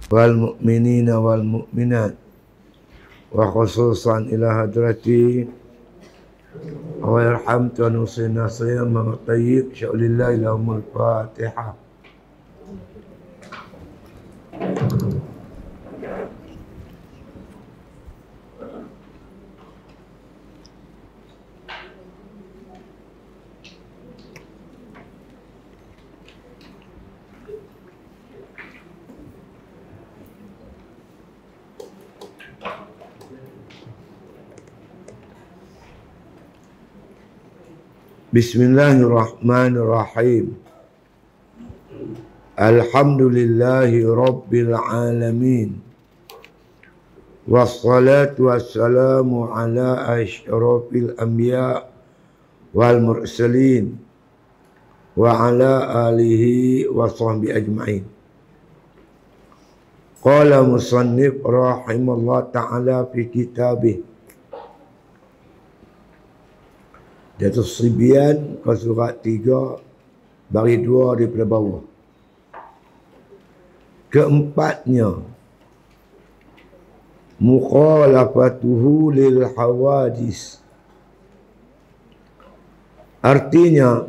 wal mu'minina wal mu'minat wa khususan ila hadrati wa yarham tuan Husaina Sayyid Muhammad Tayyib sya'ulillah ilahumul Fatihah. Bismillahirrahmanirrahim. Alhamdulillahi Rabbil Alamin. Wassalatu wassalamu ala asyrafil anbiya wal mursalin wa ala alihi wa sahbihi ajma'in. Qala musannif rahimallahu ta'ala fi kitabih Jatuh Sibyan ke surat 3 bagi 2 daripada bawah. Keempatnya, mukhalafatuhu lil hawadis. Artinya,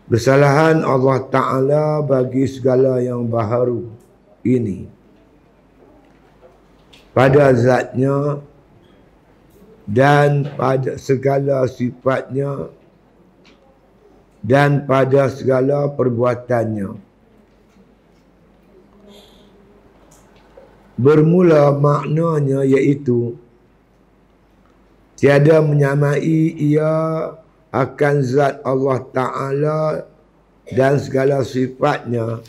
kesalahan Allah Ta'ala bagi segala yang baharu ini pada zatnya dan pada segala sifatnya dan pada segala perbuatannya. Bermula maknanya iaitu tiada menyamai ia akan zat Allah Ta'ala dan segala sifatnya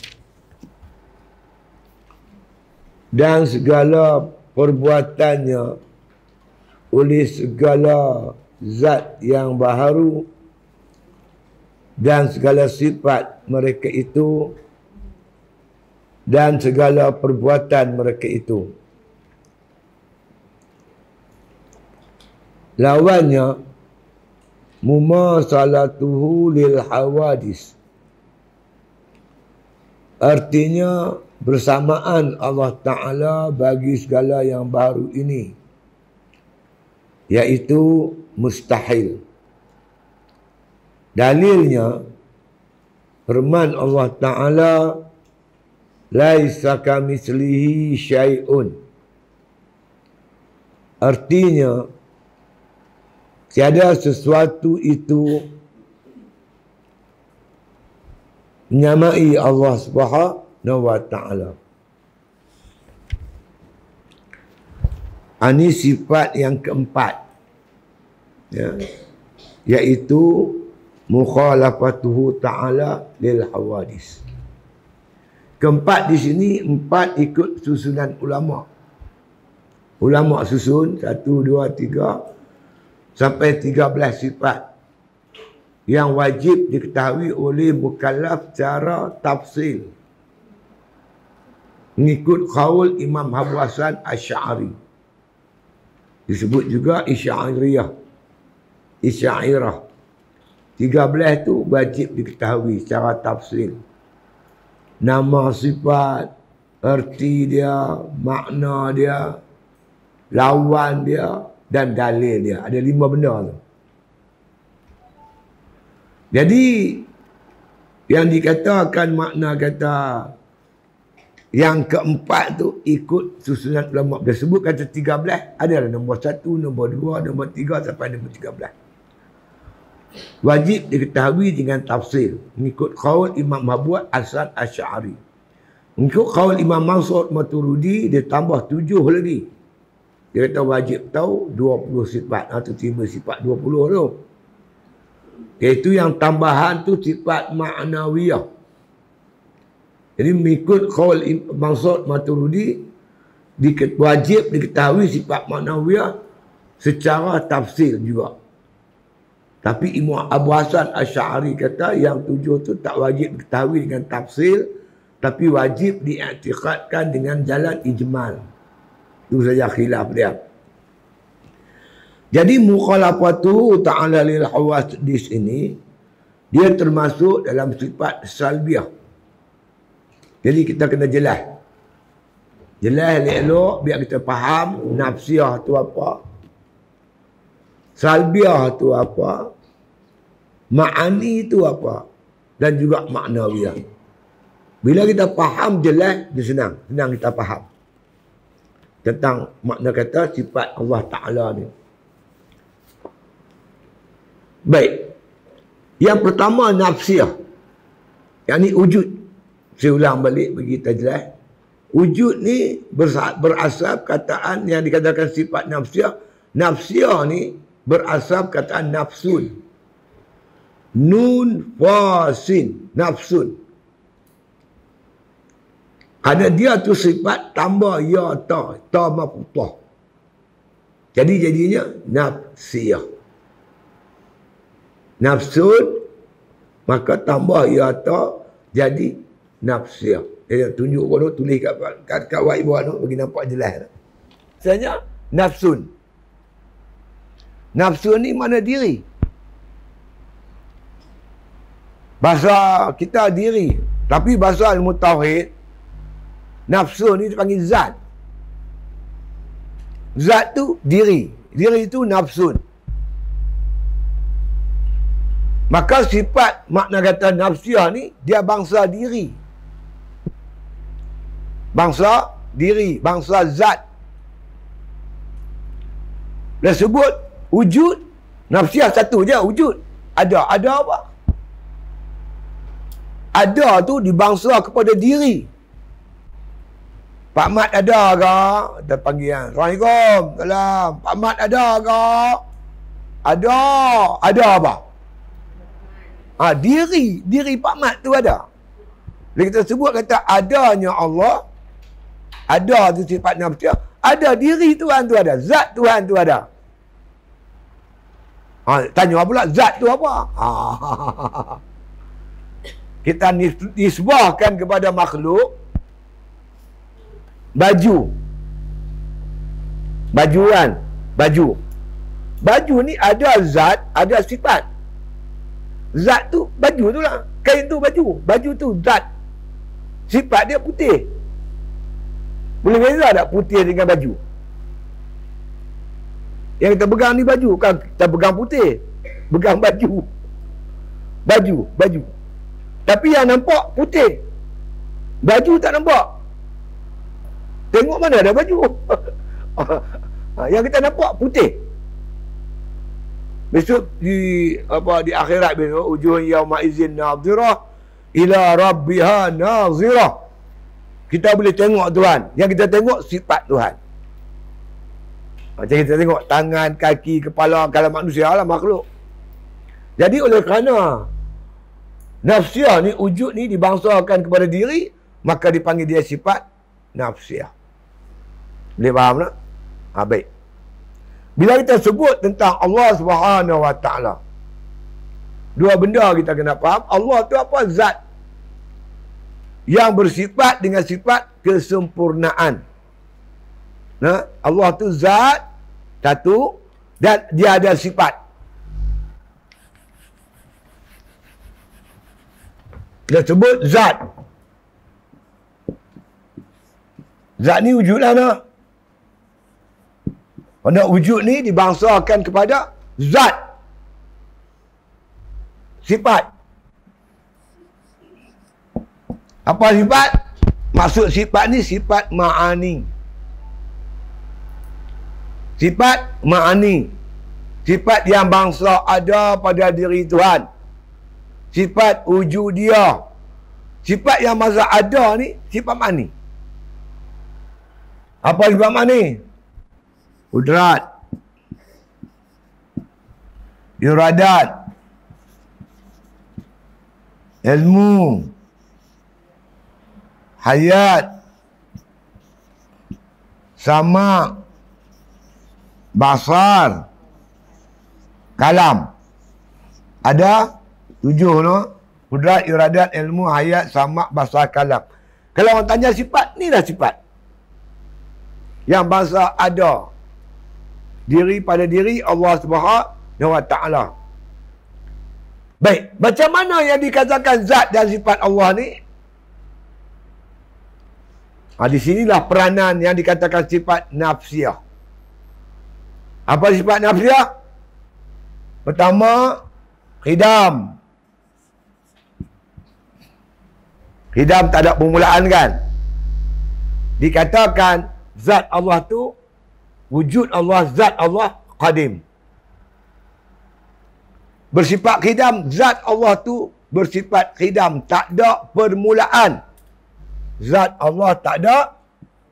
dan segala perbuatannya oleh segala zat yang baharu dan segala sifat mereka itu dan segala perbuatan mereka itu. Lawannya, mumasalatuhu lil hawadis. Artinya bersamaan Allah Ta'ala bagi segala yang baru ini, iaitu mustahil. Dalilnya firman Allah Ta'ala, laisa kamitslihi syai'un. Artinya tiada sesuatu itu menyamai Allah Subhanahu wa Ta'ala. Ini sifat yang keempat, ya, iaitu mukhalafatuhu ta'ala lil hawadis. Keempat di sini, 4 ikut susunan ulama. Ulama susun 1, 2, 3 sampai 13 sifat yang wajib diketahui oleh mukallaf secara tafsil, mengikut qaul Imam Abu Hasan Asy'ari. Disebut juga Isya'iriyah. 13 itu wajib diketahui secara tafsil. Nama, sifat, erti dia, makna dia, lawan dia dan dalil dia. Ada 5 benda tu. Jadi yang dikatakan makna kata yang keempat tu ikut susunan ulama. Dia sebut kata 13, adalah nombor 1, nombor 2, nombor 3 sampai nombor 13. Wajib diketahui dengan tafsir, mengikut qaul Imam Abu Hasan Asy'ari. Mengikut qaul Imam Mansur Maturidi, dia tambah 7 lagi. Dia kata wajib tahu 20 sifat atau 5 sifat 20 tu. Iaitu yang tambahan tu sifat ma'nawiyah. Jadi mengikut qaul Mansur Maturidi, wajib diketahui sifat ma'nawiyah secara tafsir juga. Tapi Imam Abu Hasan Asy'ari kata yang 7 tu tak wajib diketahui dengan tafsir, tapi wajib diiktikadkan dengan jalan ijmal. Itu saja khilaf dia. Jadi mukhalafatuhu ta'ala lil hawadis ini, dia termasuk dalam sifat salbiyah. Jadi kita kena jelas. Jelas elok biar kita faham nafsiyah tu apa, salbiah tu apa, ma'ani tu apa, dan juga maknawiyah. Bila kita faham jelas, dia senang kita faham tentang makna kata sifat Allah Ta'ala ni. Baik. Yang pertama nafsiyah. Yang ni wujud. Saya ulang balik bagi kita jelas. Wujud ni berasal kataan yang dikatakan sifat nafsiyah. Nafsiyah ni berasal kataan nafsun. Nun fasin. Nafsun. Kerana dia tu sifat tambah ya ta. Ta mafutah. Jadi jadinya nafsiyah. Nafsun. Maka tambah ya ta. Jadi nafsiyah. Dia tunjuk kau tulis kat whiteboard tu. Bagi nampak jelas. Misalnya nafsun. Nafsun ni mana diri. Bahasa kita diri. Tapi bahasa ilmu tauhid. Nafsu ni dipanggil zat. Zat tu diri. Diri tu nafsun. Maka sifat makna kata nafsiyah ni dia bangsa diri. Bangsa diri, bangsa zat. Dia sebut wujud, nafsiyah satu je wujud. Ada apa? Ada tu dibangsa kepada diri. Pak Mat ada ke? Kita panggil kan. Assalamualaikum. Salam. Pak Mat ada ke? Ada. Ada apa? Diri. Diri Pak Mat tu ada. Bila kita sebut kata adanya Allah. Ada tu sifat nafsiyah. Ada diri Tuhan tu ada. Zat Tuhan tu ada. Tanya pula zat tu apa? Kita nisbahkan kepada makhluk. Baju. Baju kan? Baju. Baju ni ada zat, ada sifat. Zat tu, baju tu lah. Kain tu baju. Baju tu zat. Sifat dia putih. Boleh beza tak putih dengan baju? Yang kita pegang ni baju. Kan kita pegang putih. Pegang baju. Baju. Tapi yang nampak putih. Baju tak nampak. Tengok mana ada baju. Yang kita nampak putih. Besok di akhirat besok wujuh yauma idzin nadhirah ila rabbiha nazirah. Kita boleh tengok Tuhan. Yang kita tengok sifat Tuhan. Macam kita tengok tangan, kaki, kepala, kalau manusia lah makhluk. Jadi oleh kerana nafsiyah ni, wujud ni dibangsakan kepada diri, maka dipanggil dia sifat nafsiyah. Boleh faham tak? Baik. Bila kita sebut tentang Allah Subhanahu Wa Taala, dua benda kita kena faham. Allah tu apa? Zat yang bersifat dengan sifat kesempurnaan. Nah, Allah tu zat satu dan dia ada sifat. Kita sebut zat. Zat ni wujud lah nak. Kerana wujud ni dibangsakan kepada zat. Sifat. Apa sifat? Maksud sifat ni sifat ma'ani. Sifat ma'ani. Sifat yang bangsa ada pada diri Tuhan. Sifat wujud dia. Sifat yang bangsa ada ni sifat ma'ani. Apa sifat ma'ani? Kudrat, iradat, ilmu, hayat, sama, basar, kalam. Ada 7 no? Kudrat, iradat, ilmu, hayat, sama, basar, kalam. Kalau orang tanya sifat, ni lah sifat yang bangsa ada. Diri pada diri Allah Subhanahu Wa Taala. Baik, macam mana yang dikatakan zat dan sifat Allah ni? Di sinilah peranan yang dikatakan sifat nafsiyah. Apa sifat nafsiyah? Pertama, khidam. Khidam tak ada permulaan kan? Dikatakan zat Allah tu, wujud Allah, zat Allah qadim. Bersifat khidam, zat Allah tu bersifat khidam, tak ada permulaan. Zat Allah tak ada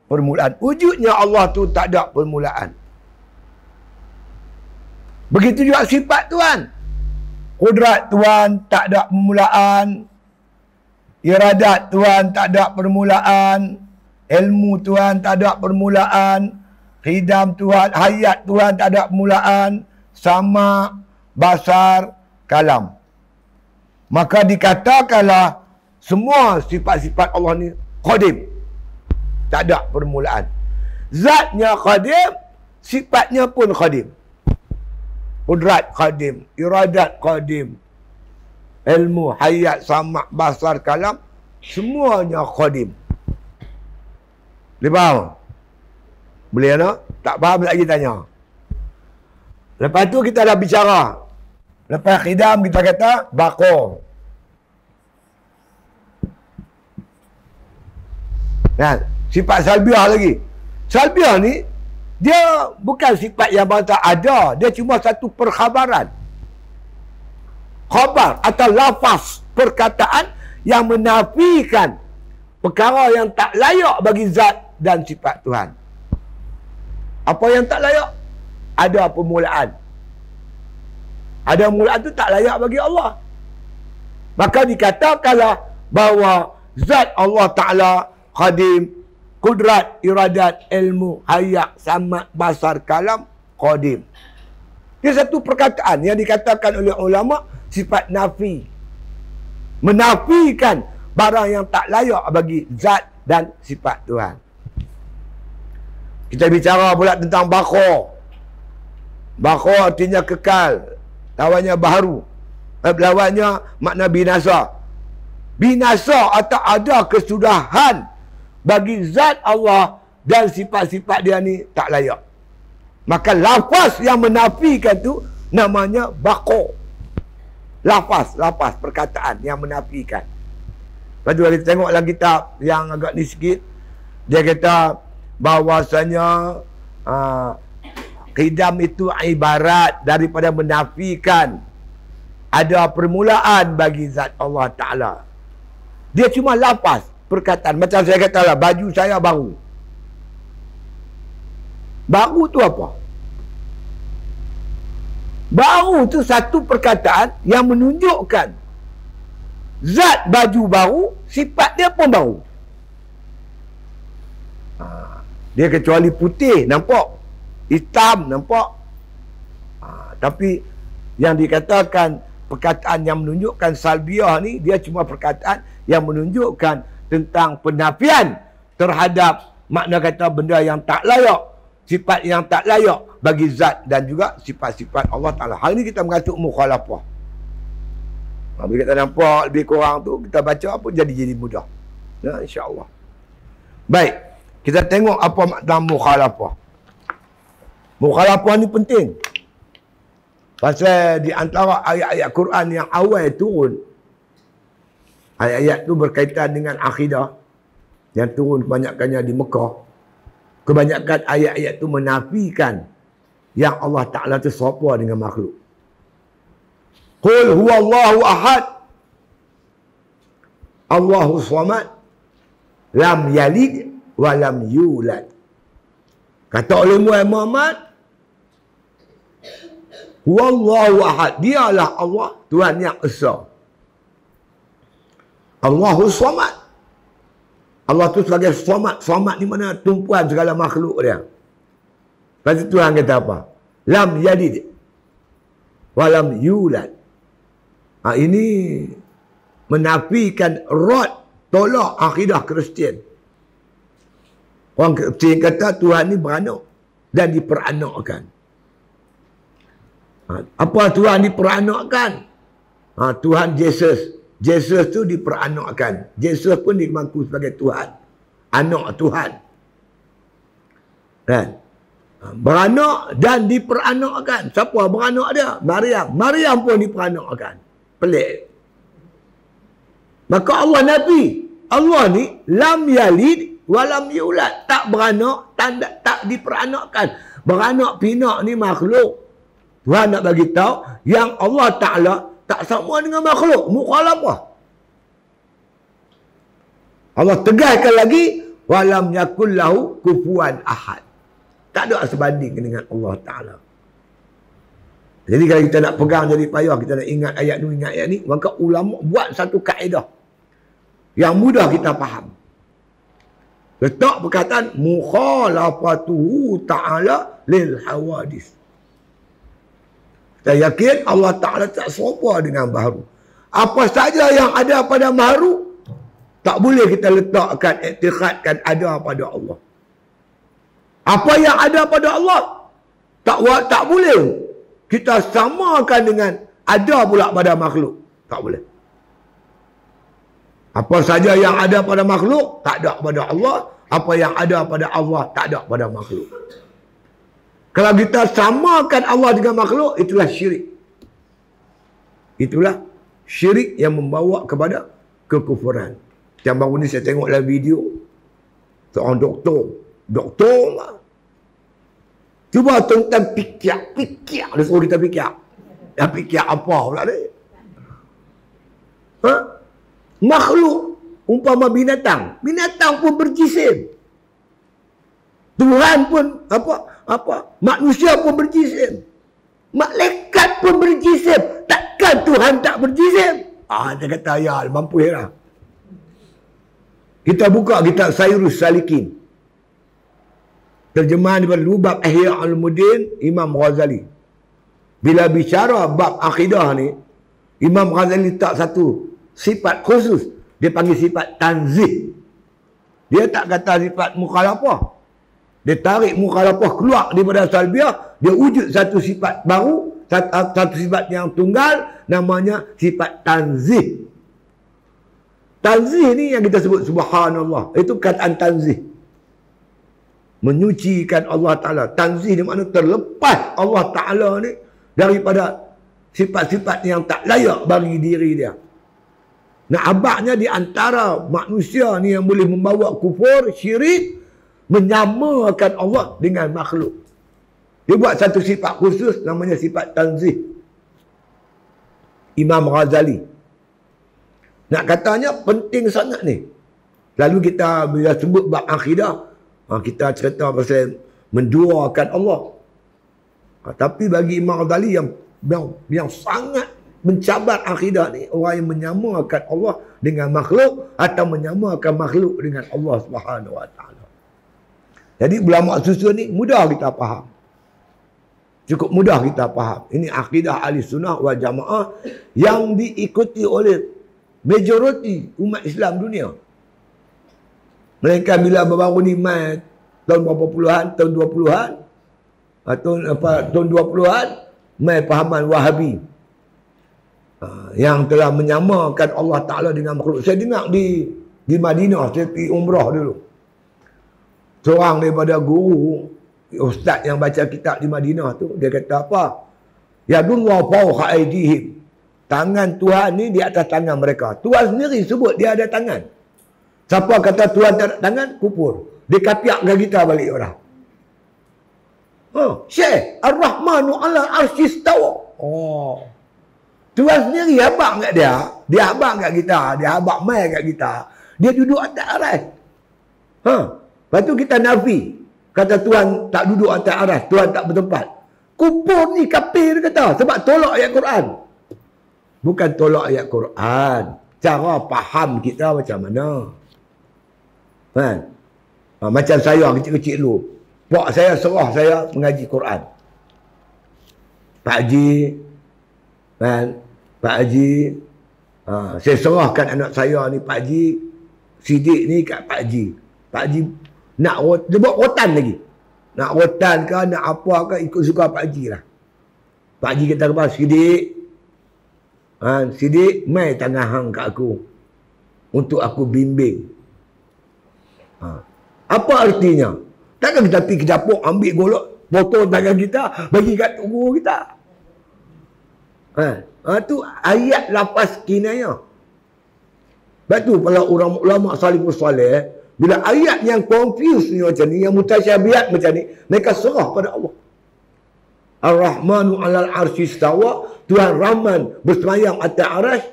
permulaan. Wujudnya Allah tu tak ada permulaan. Begitu juga sifat Tuhan. Kudrat Tuhan tak ada permulaan. Iradat Tuhan tak ada permulaan. Ilmu Tuhan tak ada permulaan. Khidam Tuhan, hayat Tuhan tak ada permulaan. Sama, basar, kalam. Maka dikatakanlah semua sifat-sifat Allah ni qadim. Tak ada permulaan. Zatnya qadim, sifatnya pun qadim. Kudrat qadim, iradat qadim, ilmu, hayat, sama, basar, kalam, semuanya qadim. Boleh faham? Boleh tak? Tak faham lagi tanya. Lepas tu kita dah bicara. Lepas khidam kita kata baqa. Nah, sifat salbiah lagi. Salbiah ni dia bukan sifat yang bahasa ada, dia cuma satu perkhabaran. Khabar atau lafaz perkataan yang menafikan perkara yang tak layak bagi zat dan sifat Tuhan. Apa yang tak layak? Ada permulaan. Ada permulaan tu tak layak bagi Allah. Maka dikatakanlah bahawa zat Allah Ta'ala qadim, kudrat, iradat, ilmu, hayat, samad, basar, kalam, qadim. Dia satu perkataan yang dikatakan oleh ulama sifat nafi. Menafikan barang yang tak layak bagi zat dan sifat Tuhan. Kita bicara pula tentang baqa. Baqa artinya kekal. Lawannya baharu. Lawannya makna binasa. Binasa atau ada kesudahan bagi zat Allah dan sifat-sifat dia ni tak layak. Maka lafaz yang menafikan tu namanya baqa. Lafaz perkataan yang menafikan. Lepas tu kita tengok dalam kitab yang agak ni sikit, dia kata bahawasanya qidam itu ibarat daripada menafikan ada permulaan bagi zat Allah Ta'ala. Dia cuma lafaz perkataan. Macam saya katalah, baju saya baru. Baru tu apa? Baru tu satu perkataan yang menunjukkan zat baju baru, sifat dia pun baru. Dia kecuali putih, nampak. Hitam, nampak. Tapi yang dikatakan perkataan yang menunjukkan salbiah ni, dia cuma perkataan yang menunjukkan tentang penafian terhadap makna kata benda yang tak layak, sifat yang tak layak bagi zat dan juga sifat-sifat Allah Ta'ala. Hari ni kita mengatuk mukhalafah. Bila kita nampak lebih kurang tu, kita baca apa jadi mudah. Ya, insya-Allah. Baik, kita tengok apa makna mukhalafah. Mukhalafah ni penting. Pasal di antara ayat-ayat Quran yang awal turun, ayat-ayat tu berkaitan dengan akidah yang turun kebanyakannya di Mekah. Kebanyakan ayat-ayat tu menafikan yang Allah Ta'ala tu serupa dengan makhluk. Qul huwallahu ahad, Allahu samad, lam yalid wa lam yulad. Kata oleh Muhammad, huwallahu ahad, dialah Allah, Tuhan yang esa. Allahu samad. Allah tu sebagai samad. Samad ni mana tumpuan segala makhluk dia. Lepas tu Tuhan kata apa? Lam yalid wa lam yulad. Ini menafikan rod, tolak akidah Kristian. Orang Kristian kata Tuhan ni beranak dan diperanakkan. Apa Tuhan diperanakkan? Tuhan Yesus. Yesus tu diperanakkan. Yesus pun dimaku sebagai Tuhan. anak Tuhan. Kan? Beranak dan diperanakkan. Siapa beranak dia? Maryam. Maryam pun diperanakkan. Pelik. Maka Allah Nabi. Allah ni lam yalid walam yulad. Tak beranak, tak diperanakkan. Beranak pinak ni makhluk. Tuhan nak bagi tahu yang Allah Ta'ala tak sama dengan makhluk. Mukhalafah. Allah tegaskan lagi walam yakul lahu kufuwan ahad. Tak ada sebanding dengan Allah Ta'ala. Jadi kalau kita nak pegang jadi payah, kita nak ingat ayat ni, maka ulama buat satu kaedah yang mudah kita faham. Letak perkataan mukhalafatuhu ta'ala lil hawadis. Kita yakin Allah Ta'ala tak serupa dengan baharu. Apa saja yang ada pada baharu, tak boleh kita letakkan, iktikadkan ada pada Allah. Apa yang ada pada Allah, tak boleh kita samakan dengan ada pula pada makhluk. Tak boleh. Apa saja yang ada pada makhluk, tak ada pada Allah. Apa yang ada pada Allah, tak ada pada makhluk. Kalau kita samakan Allah dengan makhluk, itulah syirik. Itulah syirik yang membawa kepada kekufuran. Yang baru ni saya tengok dalam video, seorang doktor lah. Cuba tentang fikir. Dia suruh kita fikir. Dia fikir apa pula dia? Makhluk umpama binatang. Binatang pun berjisim. Tuhan pun manusia pun berjisim. Malaikat pun berjisim. Takkan Tuhan tak berjisim? Dia kata ya, mampu heran. Kita buka kitab Sayrus Salikin. Terjemahan daripada Lubab Ihya Ulumuddin Imam Ghazali. Bila bicara bab akidah ni, Imam Ghazali letak satu sifat khusus. Dia panggil sifat tanzih. Dia tak kata sifat mukhalafah. Dia tarik mukhalafah keluar daripada salbiah. Dia wujud satu sifat baru, satu sifat yang tunggal, namanya sifat tanzih. Tanzih ni yang kita sebut subhanallah. Itu perkataan tanzih. Menyucikan Allah Ta'ala. Tanzih di mana terlepas Allah Ta'ala ni daripada sifat-sifat yang tak layak bagi diri dia. Nah, abadnya di antara manusia ni yang boleh membawa kufur, syirik, menyamakan Allah dengan makhluk. Dia buat satu sifat khusus namanya sifat tanzih. Imam Ghazali. Nak katanya penting sangat ni. Lalu kita bila sebut bab akidah, kita cerita pasal menduakan Allah. Tapi bagi Imam Ghazali yang sangat mencabar akidah ni, orang yang menyamakan Allah dengan makhluk atau menyamakan makhluk dengan Allah Subhanahu Wa Taala. Jadi ulama susun ni mudah kita faham. Cukup mudah kita faham. Ini akidah Ahlussunnah wal Jamaah yang diikuti oleh majoriti umat Islam dunia. Melainkan bila baru ni mai tahun berapa puluhan, tahun 20-an, tahun 20-an, mai pahaman Wahabi. Yang telah menyamakan Allah Ta'ala dengan makhluk. Saya dengar di Madinah, saya pergi umrah dulu. Seorang daripada guru, ustaz yang baca kitab di Madinah tu, dia kata apa? Yadullah fawqa aydihim. Tangan Tuhan ni di atas tangan mereka. Tuhan sendiri sebut dia ada tangan. Siapa kata Tuhan tak ada tangan, kufur. Dia kapiakkan kita balik orang. Syekh, Ar-Rahmanu ala arsyistawa. Tuhan sendiri habaq kat dia. Dia habaq kat kita. Dia habaq mai kat kita. Dia duduk atas aras. Lepas tu kita nafi. Kata Tuhan tak duduk atas aras. Tuhan tak bertempat. Kufur ni kafir dia kata. Sebab tolak ayat Quran. Bukan tolak ayat Quran. Cara faham kita macam mana. Kan? Macam saya kecil-kecil dulu. Pak saya serah saya mengaji Quran. Pak Haji, kan? Pak Haji, saya serahkan anak saya ni Pak Haji, sidik ni kat Pak Haji. Pak Haji nak dia buat rotan lagi. Nak rotan ke, nak apa ke, ikut suka Pak Haji lah. Pak Haji kata apa? Sidik, sidik, mai tangan hang kat aku. Untuk aku bimbing. Apa artinya? Takkan kita pergi ke dapur, ambil golok, potong tangan kita, bagi kat guru kita. Tu ayat lafaz kinayah. Sebab tu para ulama salafus salih, bila ayat yang confuse ni macam ni, yang mutasyabihat macam ni, mereka serah pada Allah. Ar-Rahmanu 'alal 'arsy istawa, Tuhan Rahman bersemayam atas arasy.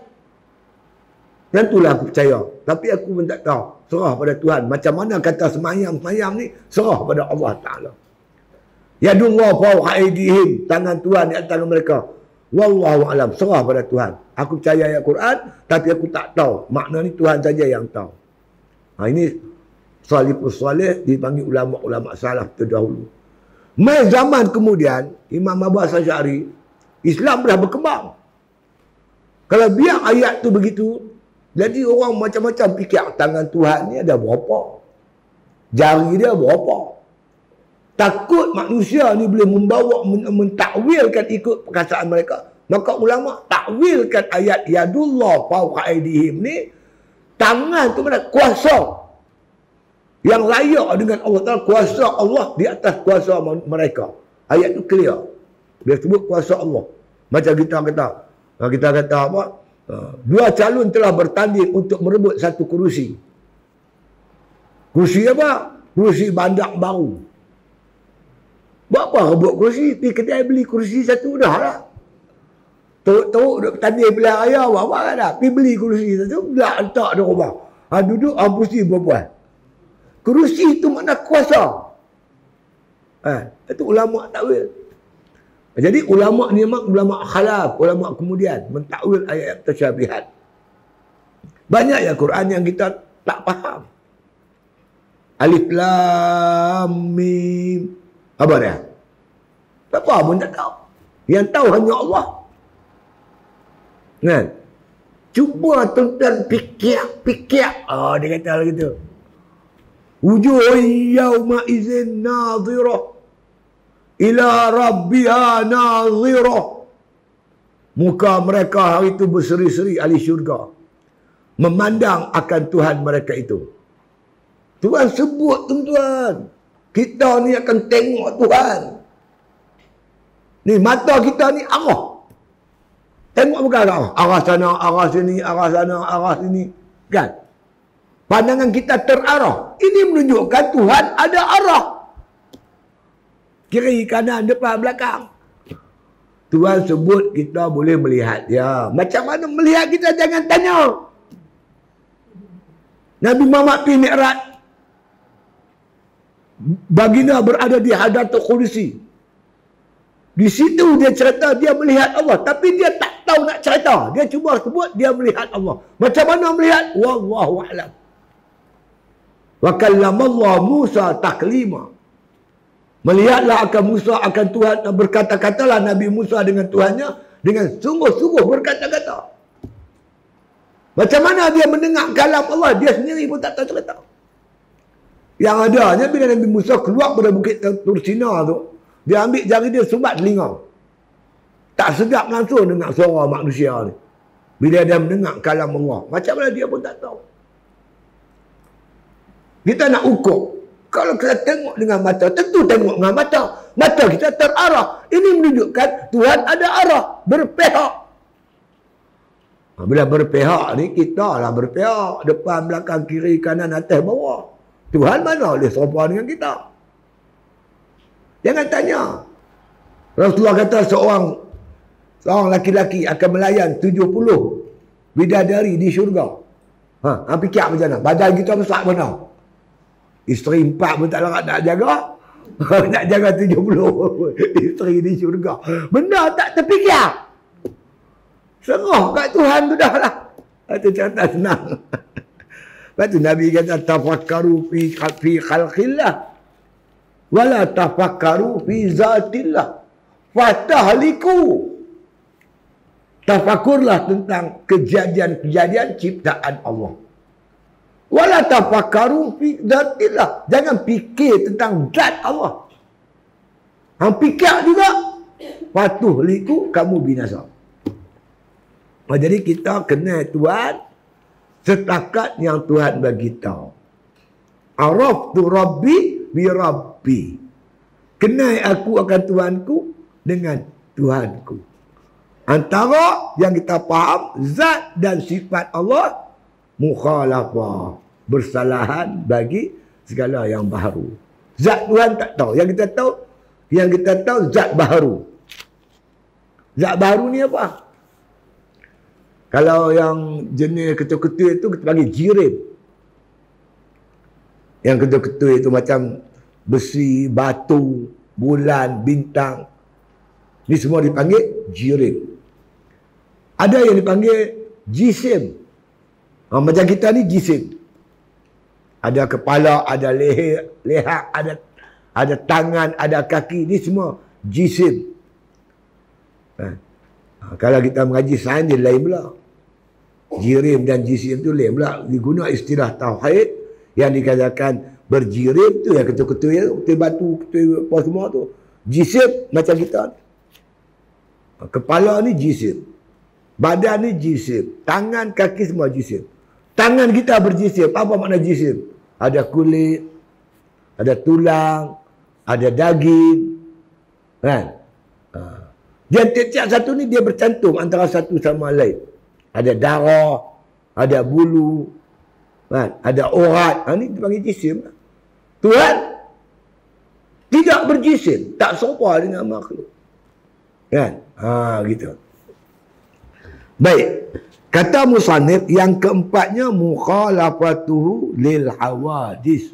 Dan itulah aku percaya. Tapi aku pun tak tahu. Serah pada Tuhan. Macam mana kata semayam-semayam ni, serah pada Allah Ta'ala. Yadullah fawqa aydihim, tangan Tuhan di atas tangan mereka. Wallahu alam, serah pada Tuhan. Aku percaya ayat Quran, tapi aku tak tahu. Makna ni Tuhan saja yang tahu. Ini salafus salih dipanggil ulama-ulama salaf terdahulu. Mai zaman kemudian, Imam Abu Asy'ari, Islam dah berkembang. Kalau biar ayat tu begitu, jadi orang macam-macam fikir tangan Tuhan ni ada berapa? Jari dia berapa? Takut manusia ni boleh membawa, mentakwilkan ikut perkataan mereka. Maka ulama takwilkan ayat yadullah fawqa aydihim ni, tangan tu mana? Kuasa. Yang layak dengan Allah Ta'ala, kuasa Allah di atas kuasa mereka. Ayat tu clear. Dia sebut kuasa Allah. Macam kita kata apa? Dua calon telah bertanding untuk merebut satu kerusi. Kerusi apa? Kerusi bandak baru. Buat apa rebut kerusi? Pergi kedai beli kerusi satu dah lah. Teruk-teruk duduk bertanding beli raya, buat apa kan dah? Pergi beli kerusi satu, dah letak di rumah. Duduk, pusing perempuan. Kerusi itu makna kuasa. Itu ulama takwil. Jadi ulama ni memang ulama khalaf, ulama kemudian mentakwil ayat tasyabihat. Banyak ya Quran yang kita tak faham. Alif lam mim. Apa dia? Apa pun tak tahu. Yang tahu hanya Allah. Kan? Cuba tuan-tuan fikir. Dia kata begitu. Wujuh yawma izin nadhirah ila rabbiha nadhirah. Muka mereka hari itu berseri-seri ahli syurga, memandang akan Tuhan mereka itu. Tuhan sebut tuan-tuan, kita ni akan tengok Tuhan. Ni mata kita ni arah. Tengok bukan arah. Arah sana, arah sini, arah sana, arah sini. Kan? Pandangan kita terarah. Ini menunjukkan Tuhan ada arah. Kiri, kanan, depan, belakang. Tuhan sebut kita boleh melihat dia. Macam mana melihat kita? Jangan tanya. Nabi Muhammad pergi Mi'raj. Baginda berada di Hadratul Qudsi. Di situ dia cerita dia melihat Allah. Tapi dia tak tahu nak cerita. Dia cuba sebut dia melihat Allah. Macam mana melihat? Wallahu a'lam. Wa kallamallahu Musa taklima. Melihatlah akan Musa akan Tuhan, berkata-katalah Nabi Musa dengan Tuhannya dengan sungguh-sungguh berkata-kata. Macam mana dia mendengar kalam Allah, dia sendiri pun tak tahu cerita. Yang adanya bila Nabi Musa keluar pada bukit Tursina tu, dia ambil jari dia sumbat telinga. Tak sedap langsung dengar suara manusia ni. Bila dia mendengar kalam Allah, macam mana dia pun tak tahu. Kita nak ukur. Kalau kita tengok dengan mata, tentu tengok dengan mata. Mata kita terarah. Ini menunjukkan Tuhan ada arah. Berpihak. Bila berpihak ni, kita lah berpihak. Depan, belakang, kiri, kanan, atas, bawah. Tuhan mana boleh serupa dengan kita? Jangan tanya. Rasulullah kata seorang laki-laki akan melayan 70 bidadari di syurga. Fikir macam mana? Badan kita besar mana? Isteri 4 pun tak larat nak jaga. Nak jaga 70 isteri di syurga. Benda tak terfikir. Serah kat Tuhan tu dah lah. Itu cerita senang. Lepas tu Nabi kata tafakkaru fi khalqillah wala tafakkaru fi zatillah fatahliku. Tafakurlah tentang kejadian-kejadian ciptaan Allah. Wala tafakkaru fi zatillah. Jangan fikir tentang zat Allah. Hang fikir juga, fatuhliku, kamu binasa. Jadi kita kenal Tuhan setakat yang Tuhan bagi tahu. Araftu Rabbi bi Rabbi. Kenal aku akan Tuhanku dengan Tuhanku. Antara yang kita faham, zat dan sifat Allah mukhalafah, bersalahan bagi segala yang baharu. Zat Tuhan tak tahu. Yang kita tahu zat baharu. Zat baharu ni apa? Kalau yang jenis ketul-ketul itu kita panggil jirim. Yang ketul-ketul itu macam besi, batu, bulan, bintang. Ini semua dipanggil jirim. Ada yang dipanggil jisim. Macam kita ni jisim. Ada kepala, ada leher, ada tangan, ada kaki. Ini semua jisim. Kalau kita mengaji sains, dia lain pula. Jirim dan jisim tu lain pula. Diguna istilah tauhid yang dikatakan berjirim tu yang ketul-ketul ya, ketul batu, ketul apa semua tu. Jisim macam kita. Kepala ni jisim. Badan ni jisim. Tangan, kaki semua jisim. Tangan kita berjisim. Apa makna jisim? Ada kulit, ada tulang, ada daging. Kan? Dia tiap-tiap satu ni dia bercantum antara satu sama lain. Ada darah, ada bulu, kan? Ada urat. Ini dipanggil jisim. Tuhan tidak berjisim, tak serupa dengan makhluk. Kan? Gitu. Baik. Kata musannif yang keempatnya mukhalafatuhu lil hawadis.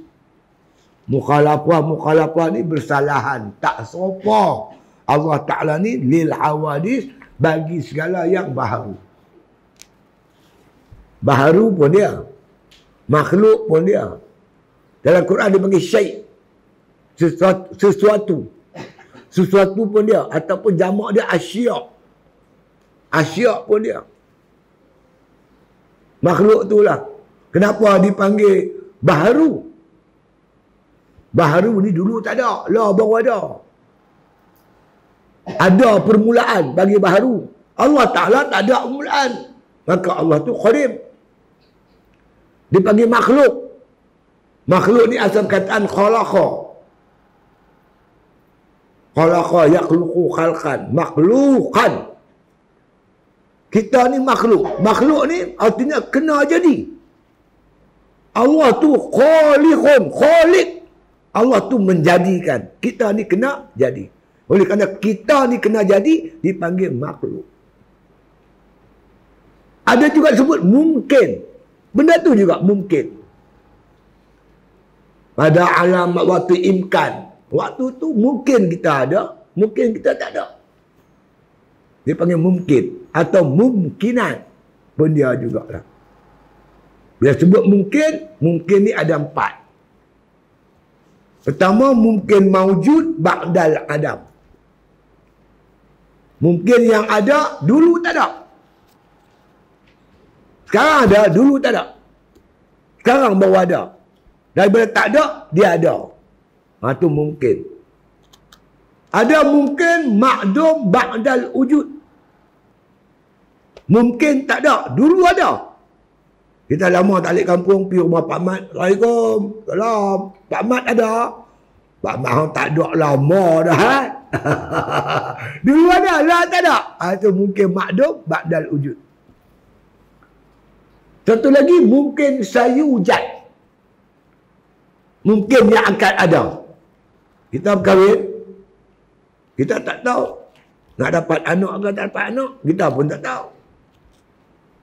Mukhalafah ni bersalahan, tak serupa Allah Ta'ala ni lil hawadis bagi segala yang baharu. Baharu pun dia. Makhluk pun dia. Dalam Quran dia panggil syai'. Sesuatu. Sesuatu pun dia. Ataupun jamak dia asya'. Asya' pun dia. Makhluk tu lah. Kenapa dipanggil baharu? Baharu ni dulu tak ada. Lah baru ada. Ada permulaan bagi baharu. Allah Ta'ala tak ada permulaan. Maka Allah tu qadim. Dipanggil makhluk. Makhluk ni asal kataan khalaqa. Khalaqa yakhluqu khalqan. Makhluqan. Kita ni makhluk. Makhluk ni artinya kena jadi. Allah tu khaliqun. Khaliq. Allah tu menjadikan. Kita ni kena jadi. Oleh kerana kita ni kena jadi, dipanggil makhluk. Ada juga sebut mungkin. Benda tu juga mungkin. Pada alam waktu imkan. Waktu tu mungkin kita ada, mungkin kita tak ada. Dia panggil mungkin. Atau mungkinan. Pun dia jugalah. Bila sebut mungkin, mungkin ni ada 4. Pertama, mungkin maujud ba'dal adam. Mungkin yang ada, dulu tak ada. Sekarang ada, dulu tak ada. Sekarang baru ada. Daripada tak ada, dia ada. Itu mungkin. Ada mungkin ma'dum ba'dal wujud. Mungkin tak ada, dulu ada. Kita lama tak balik kampung, pergi rumah Pak Mat. Assalamualaikum. Salam. Pak Mat ada. Pak Mat tak ada lama dah. Dulu ada, lah tak ada. Itu mungkin ma'dum ba'dal wujud. Satu lagi, mungkin sayujad. Mungkin yang akan ada. Kita berkahwin, kita tak tahu. Nak dapat anak ke tak dapat anak, kita pun tak tahu.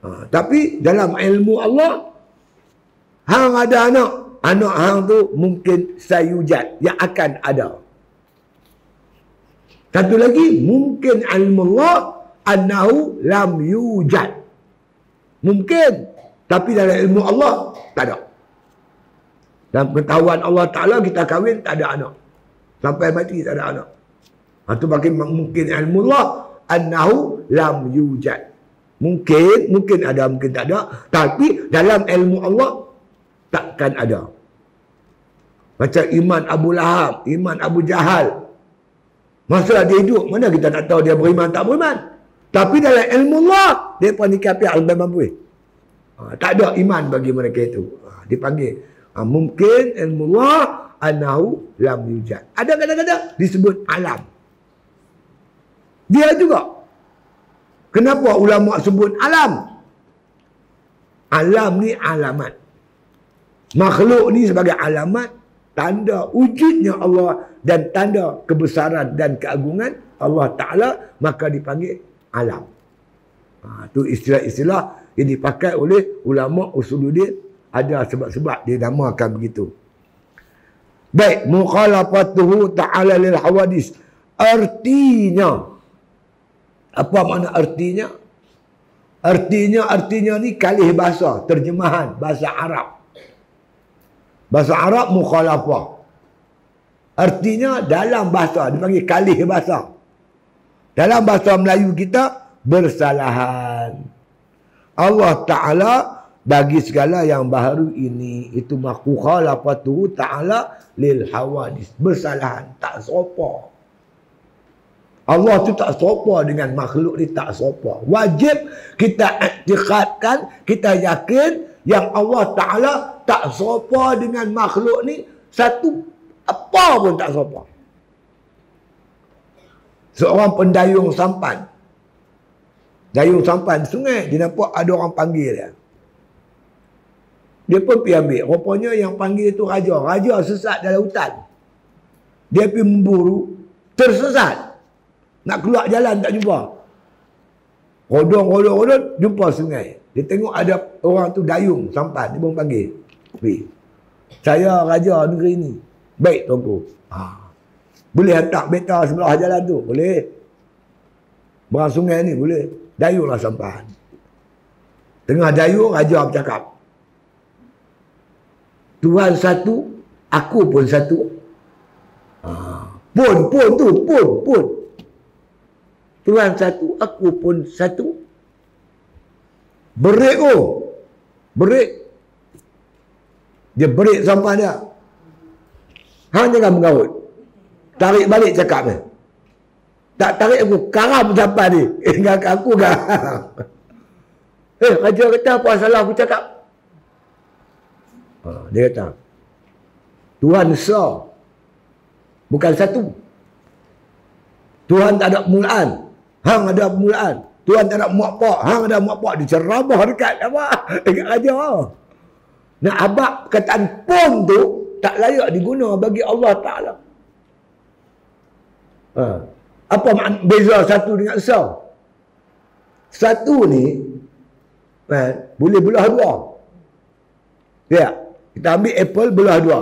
Tapi dalam ilmu Allah, hang ada anak. Anak hang tu mungkin sayujad, yang akan ada. Satu lagi, mungkin ilmu Allah, annahu lam yujad. Mungkin. Tapi dalam ilmu Allah, tak ada. Dalam pengetahuan Allah Ta'ala, kita kahwin, tak ada anak. Sampai mati, tak ada anak. Itu makin mungkin ilmu Allah, annahu lam yujad. Mungkin ada, mungkin tak ada. Tapi dalam ilmu Allah, takkan ada. Macam iman Abu Lahab, iman Abu Jahal. Masa dia hidup, mana kita nak tahu dia beriman tak beriman. Tapi dalam ilmu Allah, dia pun nikah pihak lebih mampu. Tak ada iman bagi mereka itu. Dipanggil Mungkin ilmu Allah annahu lam yujad. Ada kadang-kadang disebut alam. Dia juga. Kenapa ulama sebut alam? Alam ni alamat. Makhluk ni sebagai alamat, tanda wujudnya Allah dan tanda kebesaran dan keagungan Allah Ta'ala, maka dipanggil alam. Itu istilah-istilah yang dipakai oleh ulama usuluddin. Ada sebab-sebab dia namakan begitu. Baik, mukhalafatuhu ta'ala lil hawadis. Artinya, apa makna artinya? Artinya ni kalih bahasa, terjemahan bahasa Arab. Bahasa Arab mukhalafah. Artinya dalam bahasa, dipanggil kalih bahasa. Dalam bahasa Melayu kita, bersalahan. Allah Ta'ala bagi segala yang baru ini, itu mukhalafatuhu ta'ala lil hawadis. Bersalahan, tak serupa. Allah tu tak serupa dengan makhluk ni, tak serupa. Wajib kita iktikadkan, kita yakin yang Allah Ta'ala tak serupa dengan makhluk ni, satu apa pun tak serupa. Seorang pendayung sampan. Dayung sampan sungai, dia nampak ada orang panggil dia. Dia pun pergi ambil. Rupanya yang panggil itu raja. Raja sesat dalam hutan. Dia pergi memburu, tersesat. Nak keluar jalan tak jumpa. Rodong, jumpa sungai. Dia tengok ada orang tu dayung sampan. Dia pun panggil. Pergi. Saya raja negeri ini. Baik tuanku. Boleh hantar beta sebelah jalan tu? Boleh. Berang sungai ni boleh. Dayunglah sampan. Tengah dayung, raja bercakap. Tuhan satu, aku pun satu. Pun. Tuhan satu, aku pun satu. Berik Berik. Dia berik sampai dia. Hang jangan mengaut. Tarik balik cakap ni. Tak tarik aku, karam sampai ni. Ingat aku karam. Raja kata apa salah aku cakap? Dia kata, Tuhan esa, bukan satu. Tuhan tak ada permulaan, hang ada permulaan. Tuhan tak ada muak-pak, hang ada muak-pak. Dia ceramah dekat apa? Dekat raja. Nak abak perkataan pun tu tak layak diguna bagi Allah Ta'ala. Apa makna beza satu dengan esa? Satu ni boleh belah dua. Ya. Kita ambil apple belah dua.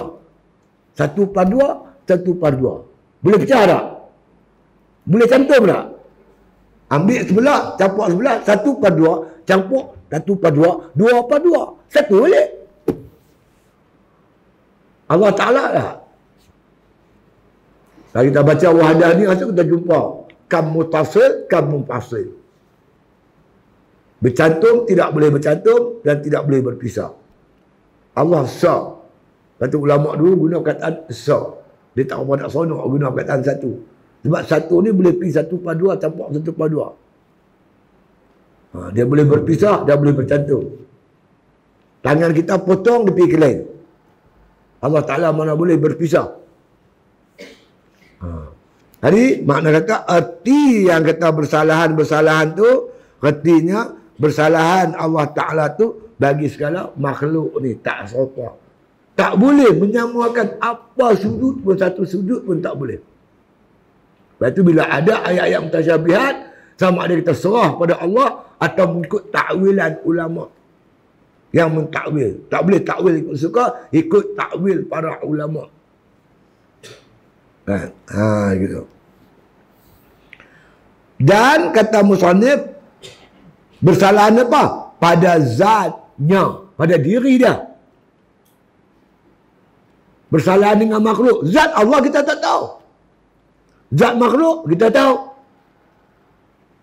1/2, 1/2. Boleh pecah tak? Boleh cantum tak? Ambil sebelah, campur sebelah, 1/2, campur 1/2, 2/2. Satu boleh. Allah Ta'ala lah. Kalau kita baca wahadah ni, kita jumpa kam mutasil, kam munfasil. Bercantum, tidak boleh bercantum dan tidak boleh berpisah. Allah sa. Kata ulama dulu guna perkataan sa. Dia tak apa nak sonok guna perkataan satu. Sebab satu ni boleh pergi 1/2 campur 1/2. Dia boleh berpisah, dia boleh bercantum. Tangan kita potong, dia pergi ke lain. Allah Ta'ala mana boleh berpisah. Jadi makna kata erti yang kata bersalahan tu, ertinya bersalahan Allah Ta'ala tu bagi segala makhluk ni tak serupa. Tak boleh menyamakan apa sudut pun, satu sudut pun tak boleh. Lepas tu bila ada ayat-ayat mutasyabihat, sama ada kita serah pada Allah atau mengikut takwilan ulama yang mentakwil. Tak boleh takwil ikut suka, ikut takwil para ulama. Gitu. Dan kata musannif, bersalahan apa? Pada zatnya, pada diri dia. Bersalahan dengan makhluk. Zat Allah kita tak tahu. Zat makhluk kita tahu.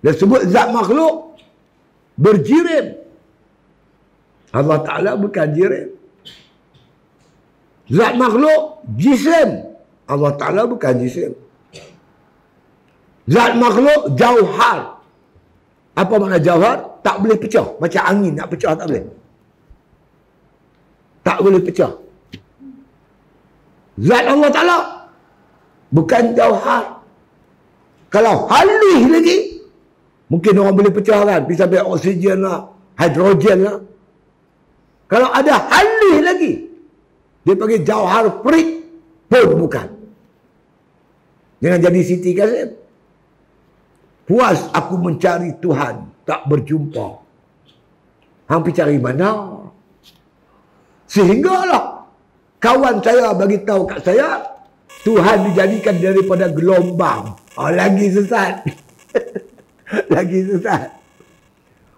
Dia sebut zat makhluk berjirim. Allah Ta'ala bukan jirim. Zat makhluk jisim. Allah Ta'ala bukan jisim. Zat makhluk jauhar. Apa makna jauhar? Tak boleh pecah. Macam angin nak pecah tak boleh. Tak boleh pecah. Zat Allah Ta'ala bukan jauhar. Kalau halus lagi, mungkin orang boleh pecahkan, bisa sampai oksigen lah, hidrogen lah. Kalau ada halus lagi, dia panggil jauhar perit pun bukan. Jangan jadi Siti Kasim. Puas aku mencari Tuhan, tak berjumpa. Hampir cari mana? Sehinggalah kawan saya bagi tahu kat saya, Tuhan dijadikan daripada gelombang. Oh, lagi sesat. Lagi sesat.